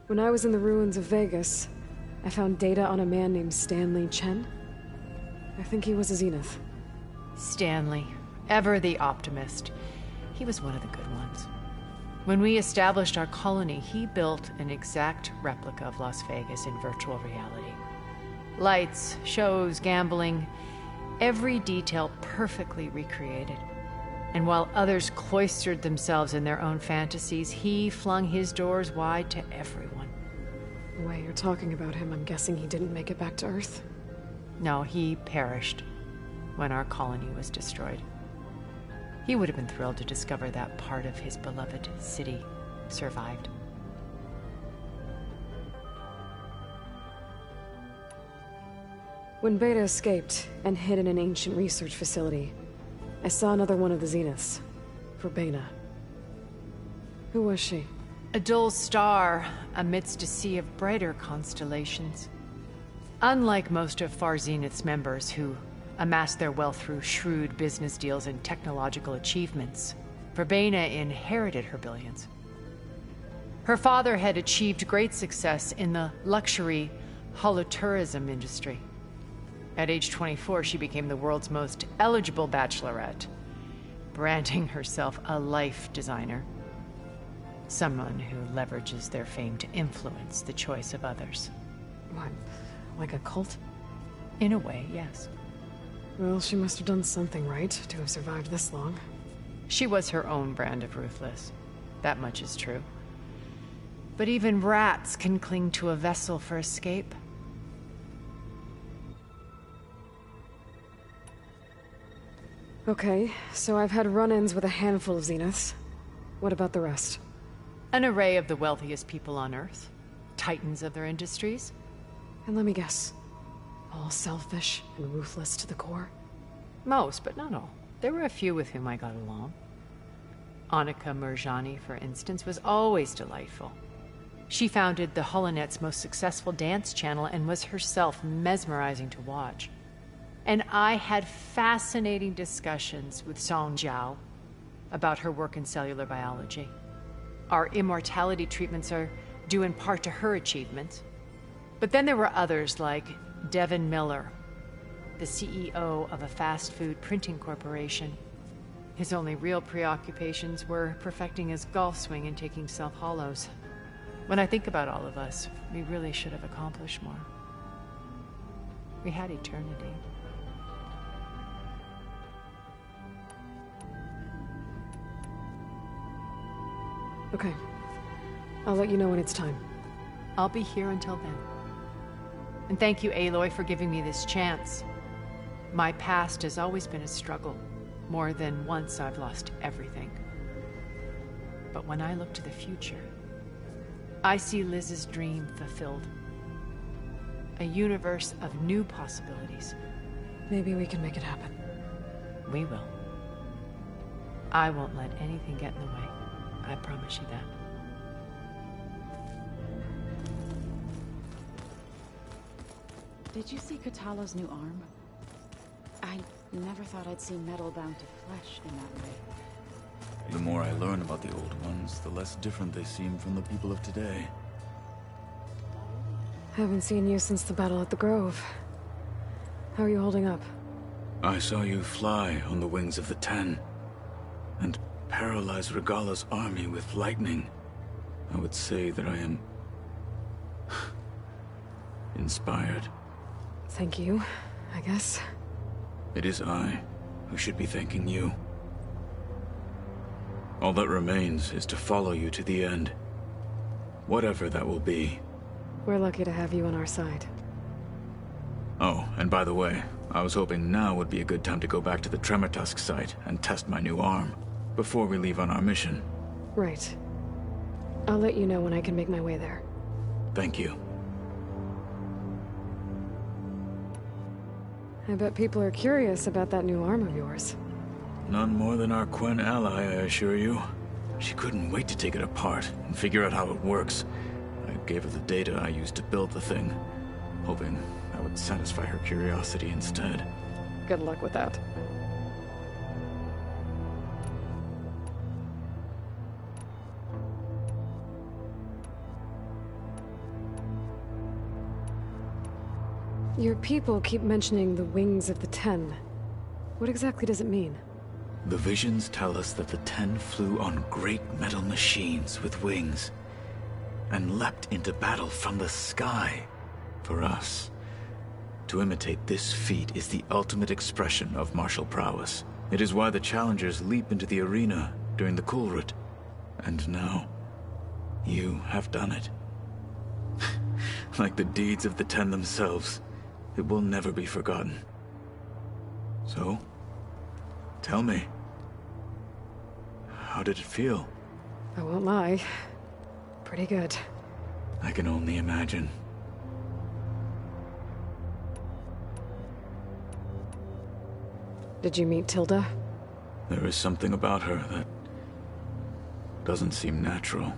When I was in the ruins of Vegas, I found data on a man named Stanley Chen. I think he was a Zenith. Stanley, ever the optimist. He was one of the good ones. When we established our colony, he built an exact replica of Las Vegas in virtual reality. Lights, shows, gambling, every detail perfectly recreated. And while others cloistered themselves in their own fantasies, he flung his doors wide to everyone. The way you're talking about him, I'm guessing he didn't make it back to Earth? No, he perished when our colony was destroyed. He would have been thrilled to discover that part of his beloved city survived. When Beta escaped and hid in an ancient research facility, I saw another one of the Zeniths, Verbena. Who was she? A dull star amidst a sea of brighter constellations. Unlike most of Far Zenith's members who amassed their wealth through shrewd business deals and technological achievements. Verbena inherited her billions. Her father had achieved great success in the luxury holotourism industry. At age 24, she became the world's most eligible bachelorette, branding herself a life designer. Someone who leverages their fame to influence the choice of others. What, like a cult? In a way, yes. Well, she must have done something right to have survived this long. She was her own brand of ruthless. That much is true. But even rats can cling to a vessel for escape. Okay, so I've had run-ins with a handful of Zeniths. What about the rest? An array of the wealthiest people on Earth. Titans of their industries. And let me guess. All selfish and ruthless to the core? Most, but not all. There were a few with whom I got along. Annika Murjani, for instance, was always delightful. She founded the Holonet's most successful dance channel and was herself mesmerizing to watch. And I had fascinating discussions with Song Jiao about her work in cellular biology. Our immortality treatments are due in part to her achievements. But then there were others like Devin Miller, the CEO of a fast food printing corporation. His only real preoccupations were perfecting his golf swing and taking self-hollows. When I think about all of us, we really should have accomplished more. We had eternity. Okay. I'll let you know when it's time. I'll be here until then. And thank you, Aloy, for giving me this chance. My past has always been a struggle. More than once I've lost everything. But when I look to the future, I see Liz's dream fulfilled. A universe of new possibilities. Maybe we can make it happen. We will. I won't let anything get in the way. I promise you that. Did you see Katala's new arm? I never thought I'd see metal bound to flesh in that way. The more I learn about the old ones, the less different they seem from the people of today. Haven't seen you since the battle at the Grove. How are you holding up? I saw you fly on the wings of the Ten, and paralyze Regala's army with lightning. I would say that I am inspired. Thank you, I guess. It is I who should be thanking you. All that remains is to follow you to the end. Whatever that will be. We're lucky to have you on our side. Oh, and by the way, I was hoping now would be a good time to go back to the Tremortusk site and test my new arm, before we leave on our mission. Right. I'll let you know when I can make my way there. Thank you. I bet people are curious about that new arm of yours. None more than our Quen ally, I assure you. She couldn't wait to take it apart and figure out how it works. I gave her the data I used to build the thing, hoping that would satisfy her curiosity instead. Good luck with that. Your people keep mentioning the wings of the Ten. What exactly does it mean? The visions tell us that the Ten flew on great metal machines with wings, and leapt into battle from the sky. For us, to imitate this feat is the ultimate expression of martial prowess. It is why the challengers leap into the arena during the Kulrut. And now, you have done it. Like the deeds of the Ten themselves, it will never be forgotten. So, tell me, how did it feel? I won't lie. Pretty good. I can only imagine. Did you meet Tilda? There is something about her that doesn't seem natural.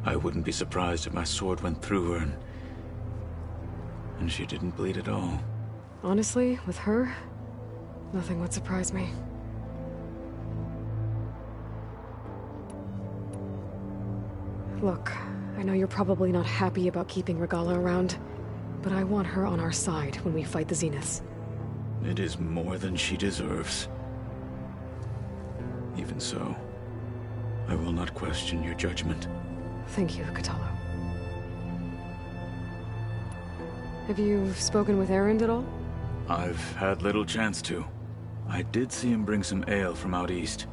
I wouldn't be surprised if my sword went through her and she didn't bleed at all. Honestly, with her, Nothing would surprise me. Look, I know you're probably not happy about keeping Regala around, but I want her on our side when we fight the Zeniths. It is more than she deserves. Even so, I will not question your judgment. Thank you, Kotallo. Have you spoken with Erend at all? I've had little chance to. I did see him bring some ale from out east.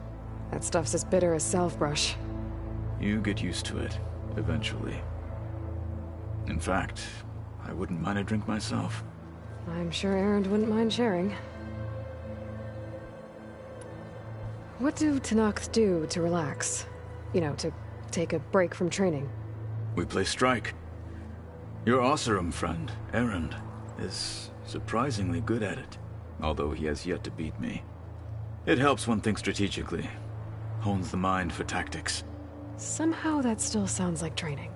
That stuff's as bitter as salve-brush. You get used to it, eventually. In fact, I wouldn't mind a drink myself. I'm sure Erend wouldn't mind sharing. What do Tenakth do to relax? You know, to take a break from training? We play strike. Your Oseram friend, Erend, is surprisingly good at it, although he has yet to beat me. It helps one think strategically, hones the mind for tactics. Somehow that still sounds like training.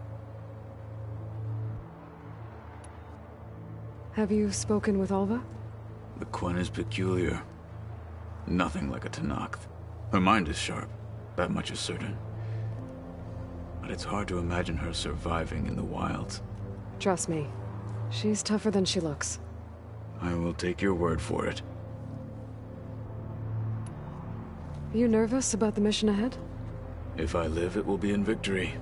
Have you spoken with Alva? The Quen is peculiar. Nothing like a Tenakth. Her mind is sharp, that much is certain. But it's hard to imagine her surviving in the wilds. Trust me, she's tougher than she looks. I will take your word for it. Are you nervous about the mission ahead? If I live, it will be in victory.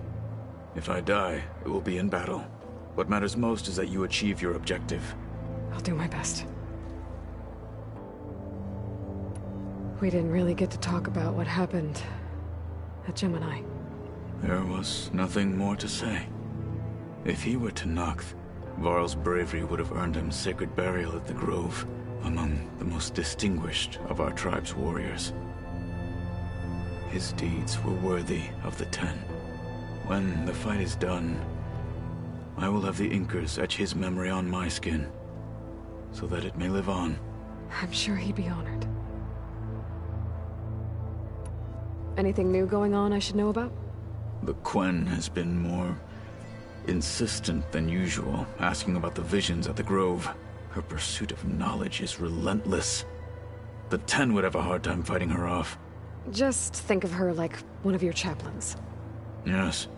If I die, it will be in battle. What matters most is that you achieve your objective. I'll do my best. We didn't really get to talk about what happened at Gemini. There was nothing more to say. If he were Tenakth, Varl's bravery would have earned him sacred burial at the Grove, among the most distinguished of our tribe's warriors. His deeds were worthy of the Ten. When the fight is done, I will have the Inkers etch his memory on my skin, so that it may live on. I'm sure he'd be honored. Anything new going on I should know about? The Quen has been more insistent than usual, asking about the visions at the Grove. Her pursuit of knowledge is relentless. The Ten would have a hard time fighting her off. Just think of her like one of your chaplains. Yes.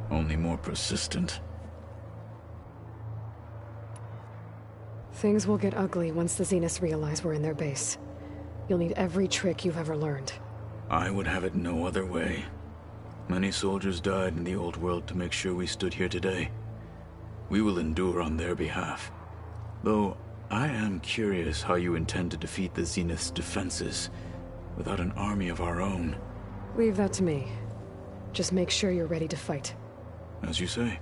Only more persistent. Things will get ugly once the Zeniths realize we're in their base. You'll need every trick you've ever learned. I would have it no other way. Many soldiers died in the old world to make sure we stood here today. We will endure on their behalf. Though, I am curious how you intend to defeat the Zenith's defenses without an army of our own. Leave that to me. Just make sure you're ready to fight. As you say.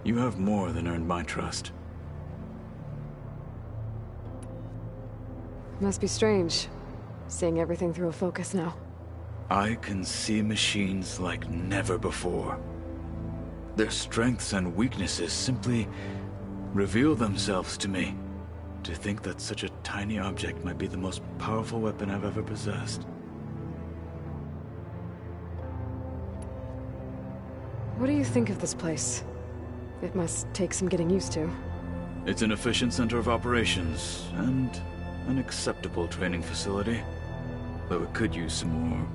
You have more than earned my trust. Must be strange, seeing everything through a focus now. I can see machines like never before. Their strengths and weaknesses simply reveal themselves to me. To think that such a tiny object might be the most powerful weapon I've ever possessed. What do you think of this place? It must take some getting used to. It's an efficient center of operations, and an acceptable training facility. Though it could use some more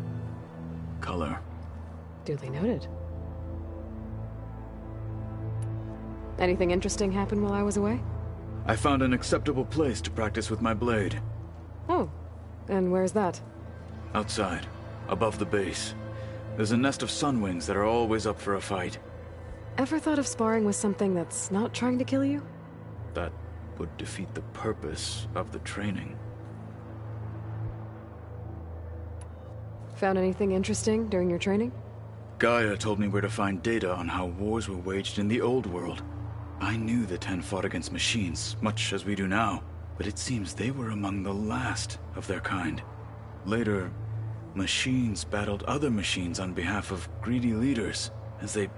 color. Duly noted. Anything interesting happen while I was away? I found an acceptable place to practice with my blade. Oh, and where's that? Outside, above the base. There's a nest of sunwings that are always up for a fight. Ever thought of sparring with something that's not trying to kill you? That would defeat the purpose of the training. Found anything interesting during your training? Gaia told me where to find data on how wars were waged in the old world. I knew the Ten fought against machines, much as we do now, but it seems they were among the last of their kind. Later, machines battled other machines on behalf of greedy leaders, as they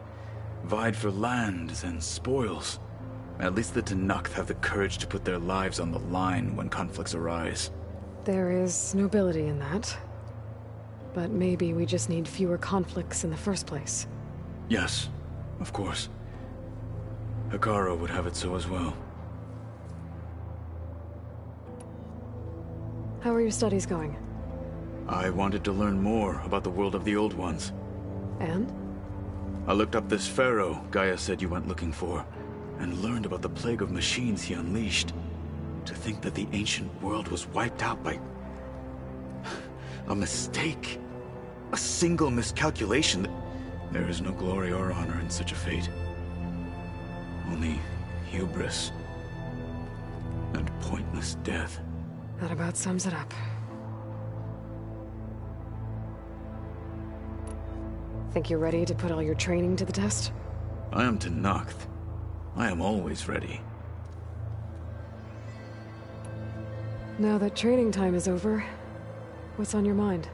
vied for lands and spoils. At least the Tenakth have the courage to put their lives on the line when conflicts arise. There is nobility in that. But maybe we just need fewer conflicts in the first place. Yes, of course. Hikaru would have it so as well. How are your studies going? I wanted to learn more about the world of the Old Ones. And? I looked up this pharaoh Gaia said you went looking for, and learned about the plague of machines he unleashed. To think that the ancient world was wiped out by... a mistake. A single miscalculation. There is no glory or honor in such a fate. Only hubris. And pointless death. That about sums it up. Think you're ready to put all your training to the test? I am Tenakth. I am always ready. Now that training time is over, what's on your mind?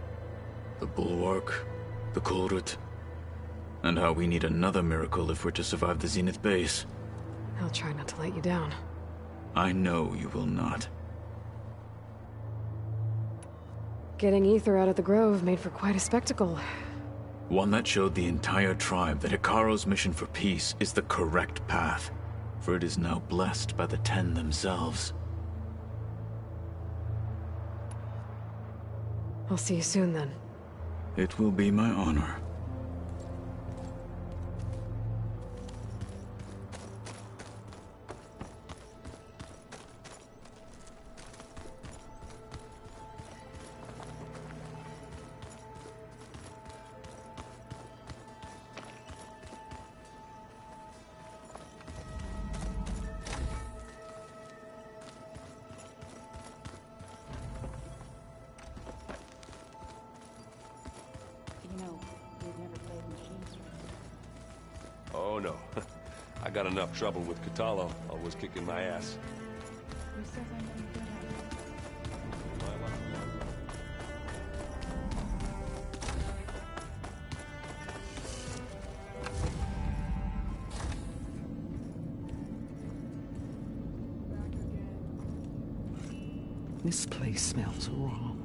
The Bulwark, the Kulrut, and how we need another miracle if we're to survive the Zenith base. I'll try not to let you down. I know you will not. Getting Ether out of the Grove made for quite a spectacle. One that showed the entire tribe that Hekarro's mission for peace is the correct path, for it is now blessed by the Ten themselves. I'll see you soon then. It will be my honor. Oh no. I got enough trouble with Kotallo, always kicking my ass. Who says I'm any good at it? This place smells wrong.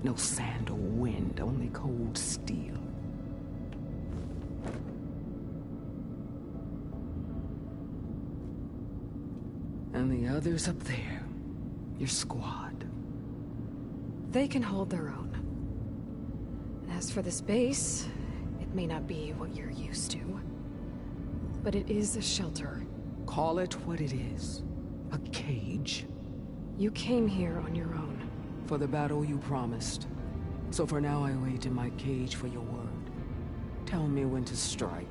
No sand or wind, only cold steel. And the others up there, your squad. They can hold their own. And as for this base, it may not be what you're used to. But it is a shelter. Call it what it is. A cage. You came here on your own. For the battle you promised. So for now I wait in my cage for your word. Tell me when to strike.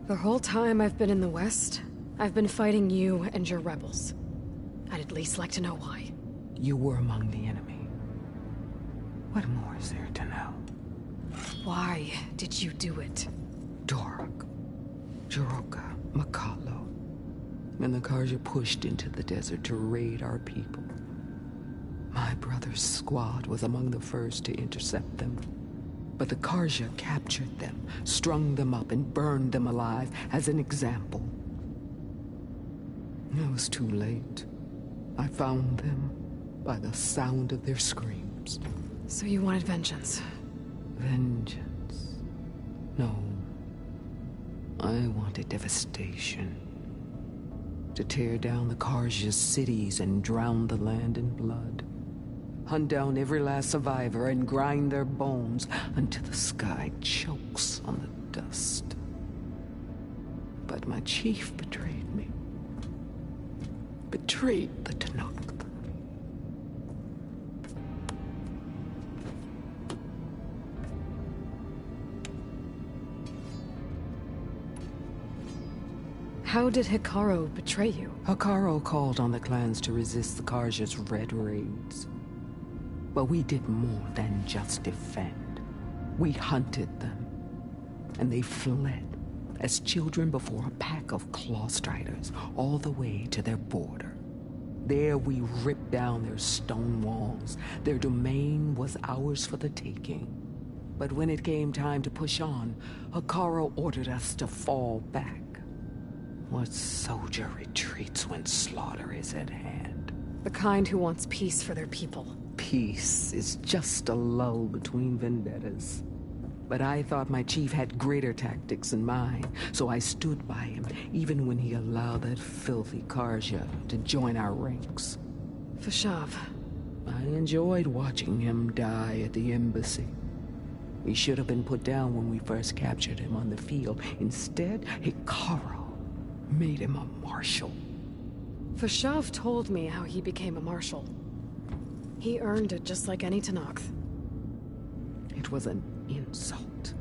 The whole time I've been in the West, I've been fighting you and your rebels. I'd at least like to know why. You were among the enemy. What more is there to know? Why did you do it? Dorok, Jiroka, Makalo, and the Karja pushed into the desert to raid our people. My brother's squad was among the first to intercept them. But the Karja captured them, strung them up, and burned them alive as an example. It was too late. I found them by the sound of their screams. So you wanted vengeance? Vengeance? No. I wanted devastation. To tear down the Karja's cities and drown the land in blood. Hunt down every last survivor and grind their bones until the sky chokes on the dust. But my chief betrayed me. Betrayed the Tenakth. How did Hekarro betray you? Hekarro called on the clans to resist the Karja's red raids. But we did more than just defend. We hunted them. And they fled, as children before a pack of claw striders, all the way to their border. There we ripped down their stone walls. Their domain was ours for the taking. But when it came time to push on, Hekarro ordered us to fall back. What soldier retreats when slaughter is at hand? The kind who wants peace for their people. Peace is just a lull between vendettas. But I thought my chief had greater tactics than mine, so I stood by him, even when he allowed that filthy Karja to join our ranks. Ps5. I enjoyed watching him die at the embassy. He should have been put down when we first captured him on the field. Instead, Hikaru made him a marshal. Ps5 told me how he became a marshal. He earned it just like any Tenakth. It was an insult.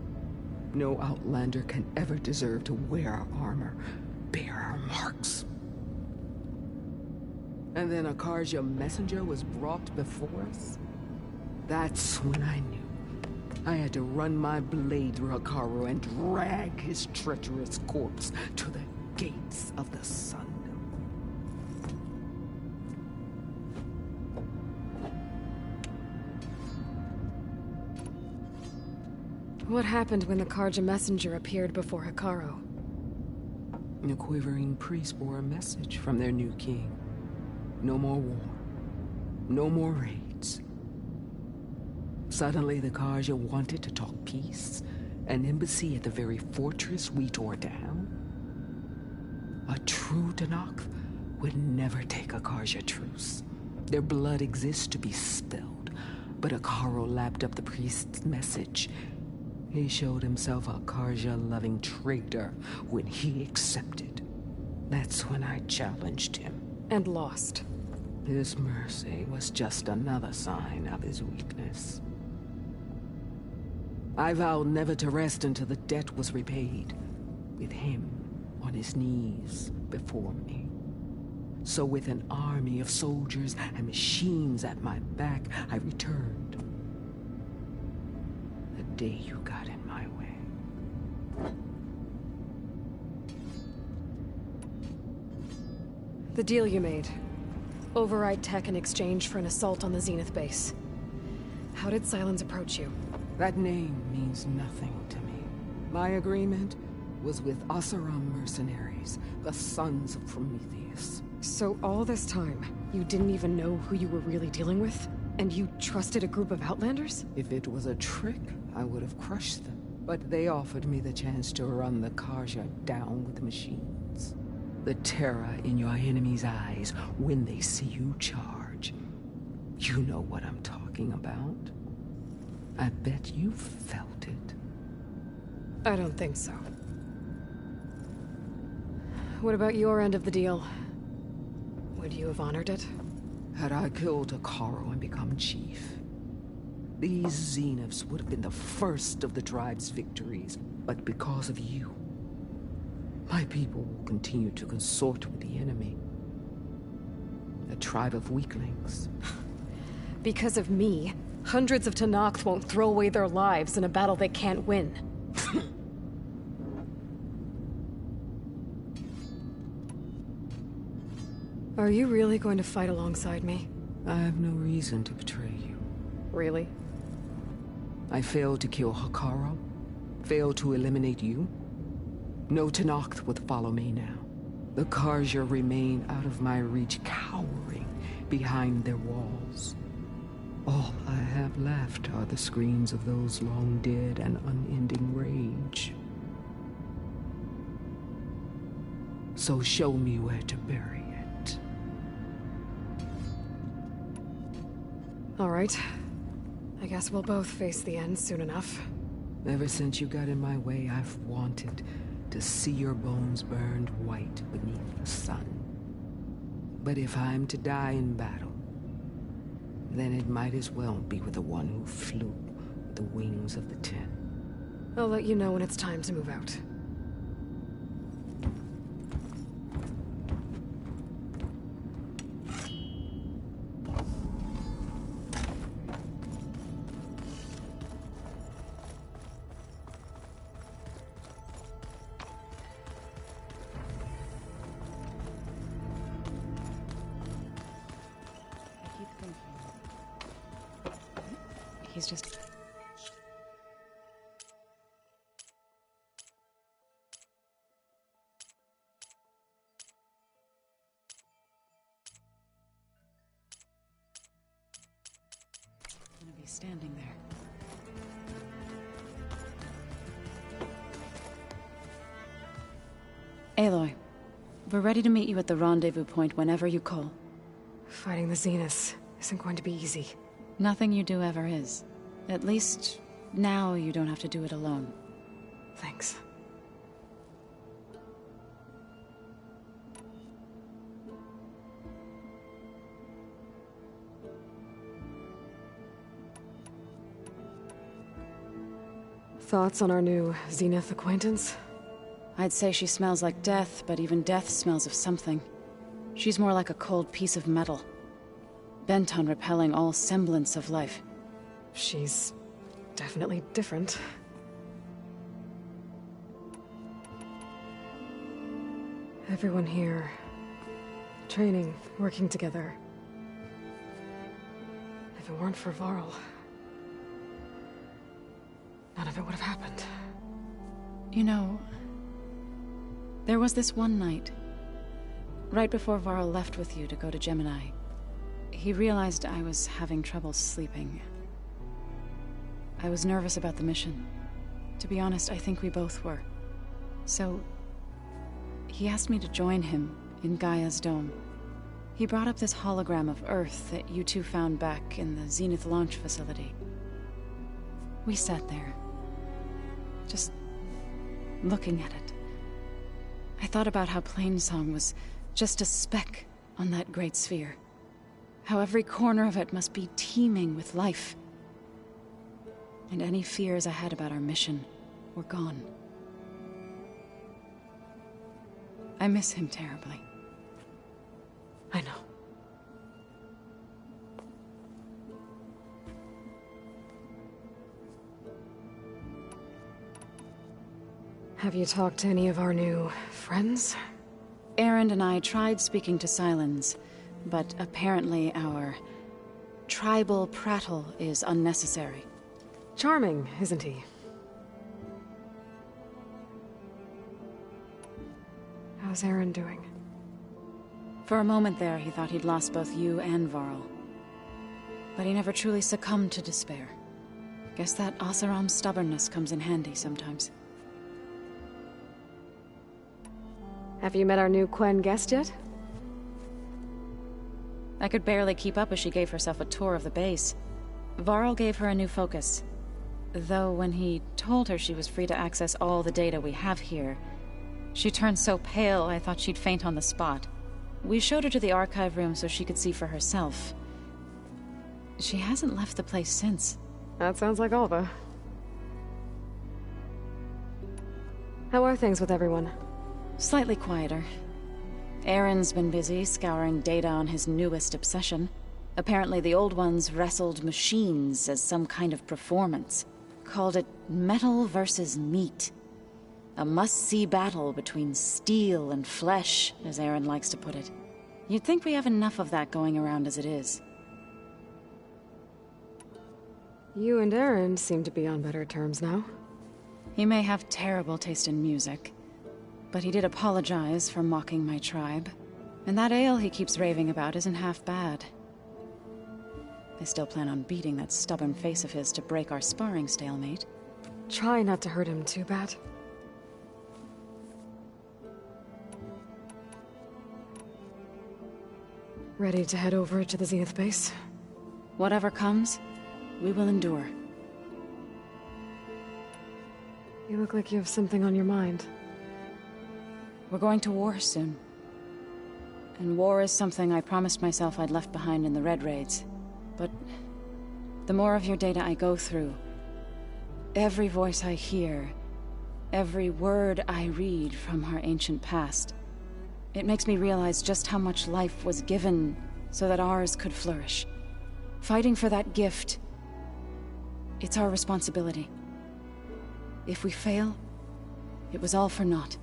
No Outlander can ever deserve to wear our armor, bear our marks. And then a Karja messenger was brought before us? That's when I knew. I had to run my blade through Hikaru and drag his treacherous corpse to the gates of the sun. What happened when the Karja messenger appeared before Hikaru? The quivering priests bore a message from their new king. No more war. No more raids. Suddenly the Karja wanted to talk peace. An embassy at the very fortress we tore down? A true Tenakth would never take a Karja truce. Their blood exists to be spilled. But Hikaru lapped up the priest's message. He showed himself a Karja-loving traitor when he accepted. That's when I challenged him. And lost. His mercy was just another sign of his weakness. I vowed never to rest until the debt was repaid, with him on his knees before me. So with an army of soldiers and machines at my back, I returned. The day you got in my way. The deal you made. Override tech in exchange for an assault on the Zenith base. How did Sylens approach you? That name means nothing to me. My agreement was with Oseram mercenaries, the sons of Prometheus. So all this time, you didn't even know who you were really dealing with? And you trusted a group of Outlanders? If it was a trick, I would have crushed them. But they offered me the chance to run the Karja down with the machines. The terror in your enemy's eyes when they see you charge. You know what I'm talking about. I bet you felt it. I don't think so. What about your end of the deal? Would you have honored it? Had I killed Hikaru and become chief, these Zeniths would have been the first of the tribe's victories. But because of you, my people will continue to consort with the enemy. A tribe of weaklings. Because of me, hundreds of Tenakth won't throw away their lives in a battle they can't win. Are you really going to fight alongside me? I have no reason to betray you. Really? I failed to kill Hikaru, failed to eliminate you. No Tenakth would follow me now. The Karja remain out of my reach, cowering behind their walls. All I have left are the screams of those long dead and unending rage. So show me where to bury it. All right. I guess we'll both face the end soon enough. Ever since you got in my way, I've wanted to see your bones burned white beneath the sun. But if I'm to die in battle, then it might as well be with the one who flew with the wings of the 10. I'll let you know when it's time to move out. He's just... gonna be standing there. Aloy, we're ready to meet you at the rendezvous point whenever you call. Fighting the Zeniths isn't going to be easy. Nothing you do ever is. At least, now you don't have to do it alone. Thanks. Thoughts on our new Zenith acquaintance? I'd say she smells like death, but even death smells of something. She's more like a cold piece of metal, bent on repelling all semblance of life. She's definitely different. Everyone here, training, working together. If it weren't for Varl, none of it would have happened. You know, there was this one night, right before Varl left with you to go to Gemini. He realized I was having trouble sleeping. I was nervous about the mission. To be honest, I think we both were. So, he asked me to join him in Gaia's dome. He brought up this hologram of Earth that you two found back in the Zenith launch facility. We sat there, just looking at it. I thought about how Plainsong was just a speck on that great sphere. How every corner of it must be teeming with life. And any fears I had about our mission were gone. I miss him terribly. I know. Have you talked to any of our new friends? Erend and I tried speaking to Sylens, but apparently our tribal prattle is unnecessary. Charming, isn't he? How's Erend doing? For a moment there, he thought he'd lost both you and Varl. But he never truly succumbed to despair. Guess that Oseram's stubbornness comes in handy sometimes. Have you met our new Quen guest yet? I could barely keep up as she gave herself a tour of the base. Varl gave her a new focus. Though when he told her she was free to access all the data we have here, she turned so pale I thought she'd faint on the spot. We showed her to the archive room so she could see for herself. She hasn't left the place since. That sounds like Alva. How are things with everyone? Slightly quieter. Erend's been busy scouring data on his newest obsession. Apparently the old ones wrestled machines as some kind of performance. Called it metal versus meat. A must-see battle between steel and flesh, as Erend likes to put it. You'd think we have enough of that going around as it is. You and Erend seem to be on better terms now. He may have terrible taste in music, but he did apologize for mocking my tribe. And that ale he keeps raving about isn't half bad. I still plan on beating that stubborn face of his to break our sparring stalemate. Try not to hurt him too bad. Ready to head over to the Zenith base? Whatever comes, we will endure. You look like you have something on your mind. We're going to war soon. And war is something I promised myself I'd left behind in the Red Raids. But the more of your data I go through, every voice I hear, every word I read from our ancient past, it makes me realize just how much life was given so that ours could flourish. Fighting for that gift, it's our responsibility. If we fail, it was all for naught.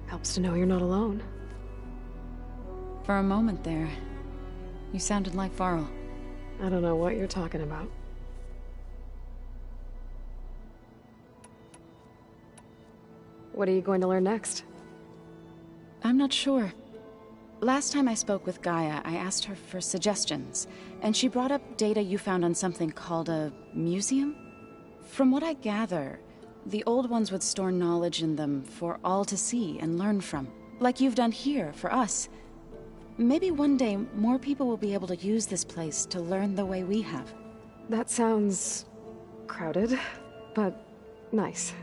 Helps to know you're not alone. For a moment there, you sounded like Varl. I don't know what you're talking about. What are you going to learn next? I'm not sure. Last time I spoke with Gaia, I asked her for suggestions, and she brought up data you found on something called a museum? From what I gather, the Old Ones would store knowledge in them for all to see and learn from. Like you've done here, for us. Maybe one day, more people will be able to use this place to learn the way we have. That sounds... crowded, but nice.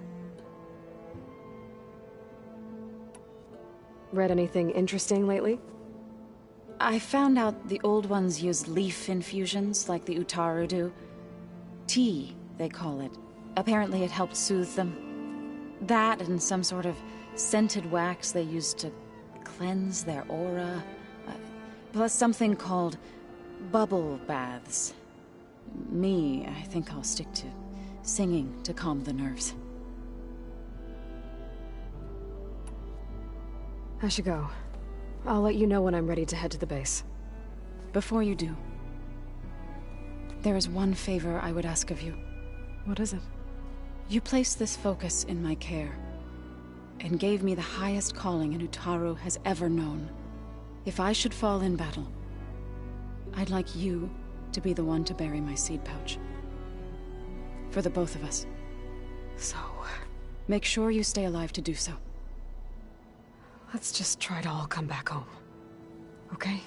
Read anything interesting lately? I found out the Old Ones use leaf infusions like the Utaru do. Tea, they call it. Apparently it helped soothe them. That and some sort of scented wax they used to cleanse their aura. Plus something called bubble baths. Me, I think I'll stick to singing to calm the nerves. I should go. I'll let you know when I'm ready to head to the base. Before you do, there is one favor I would ask of you. What is it? You placed this focus in my care, and gave me the highest calling an Utaru has ever known. If I should fall in battle, I'd like you to be the one to bury my seed pouch. For the both of us. So... make sure you stay alive to do so. let's just try to all come back home. Okay?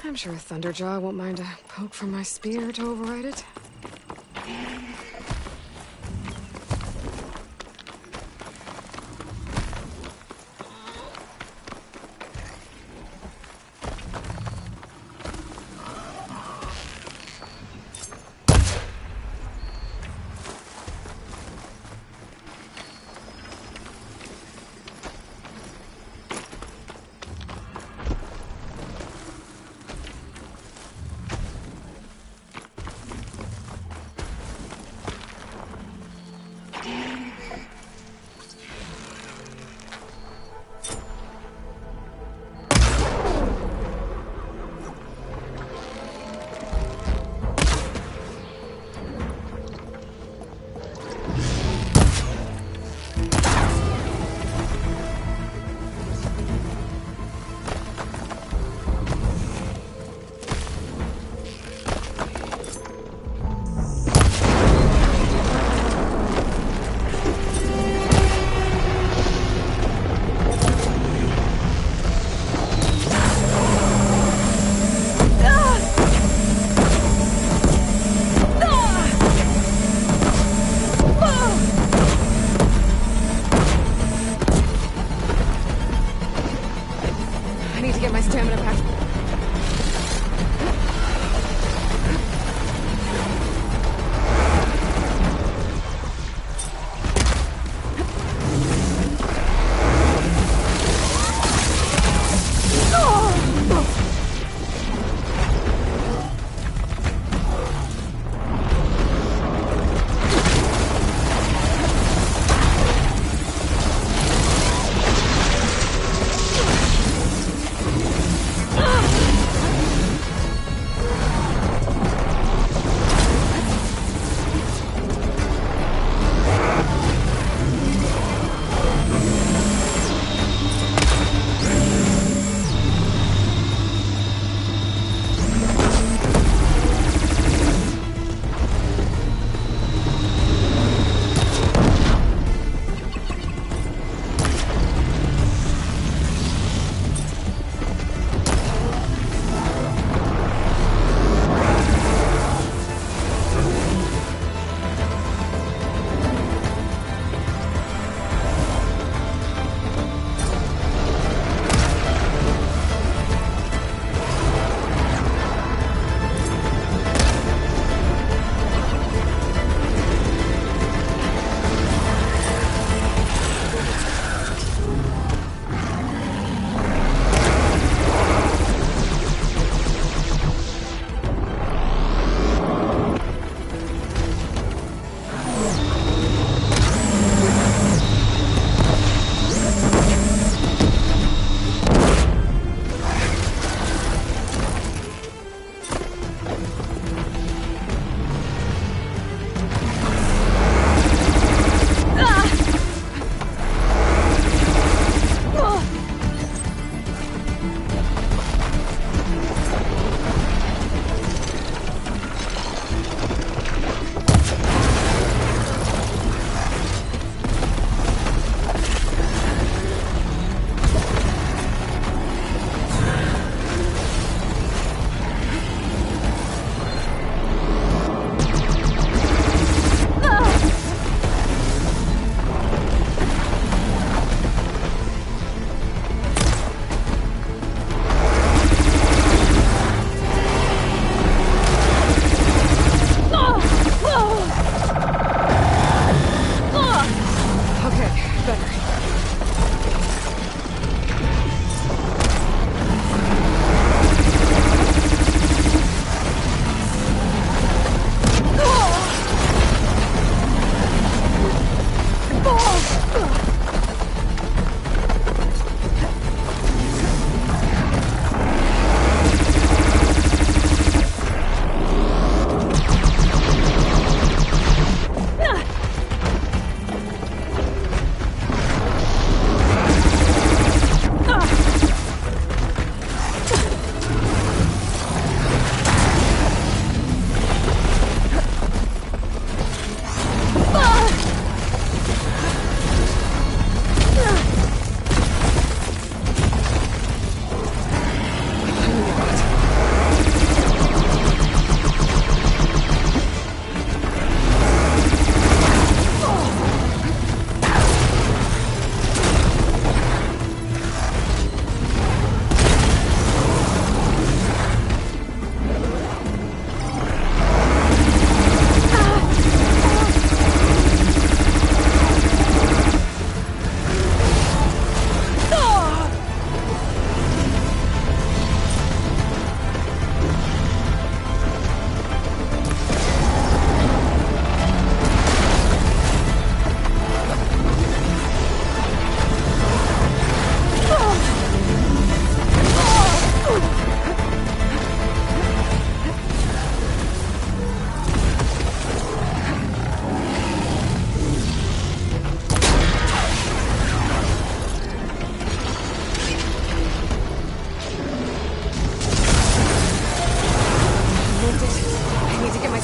I'm sure Thunderjaw won't mind a poke from my spear to override it.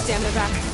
stand their back.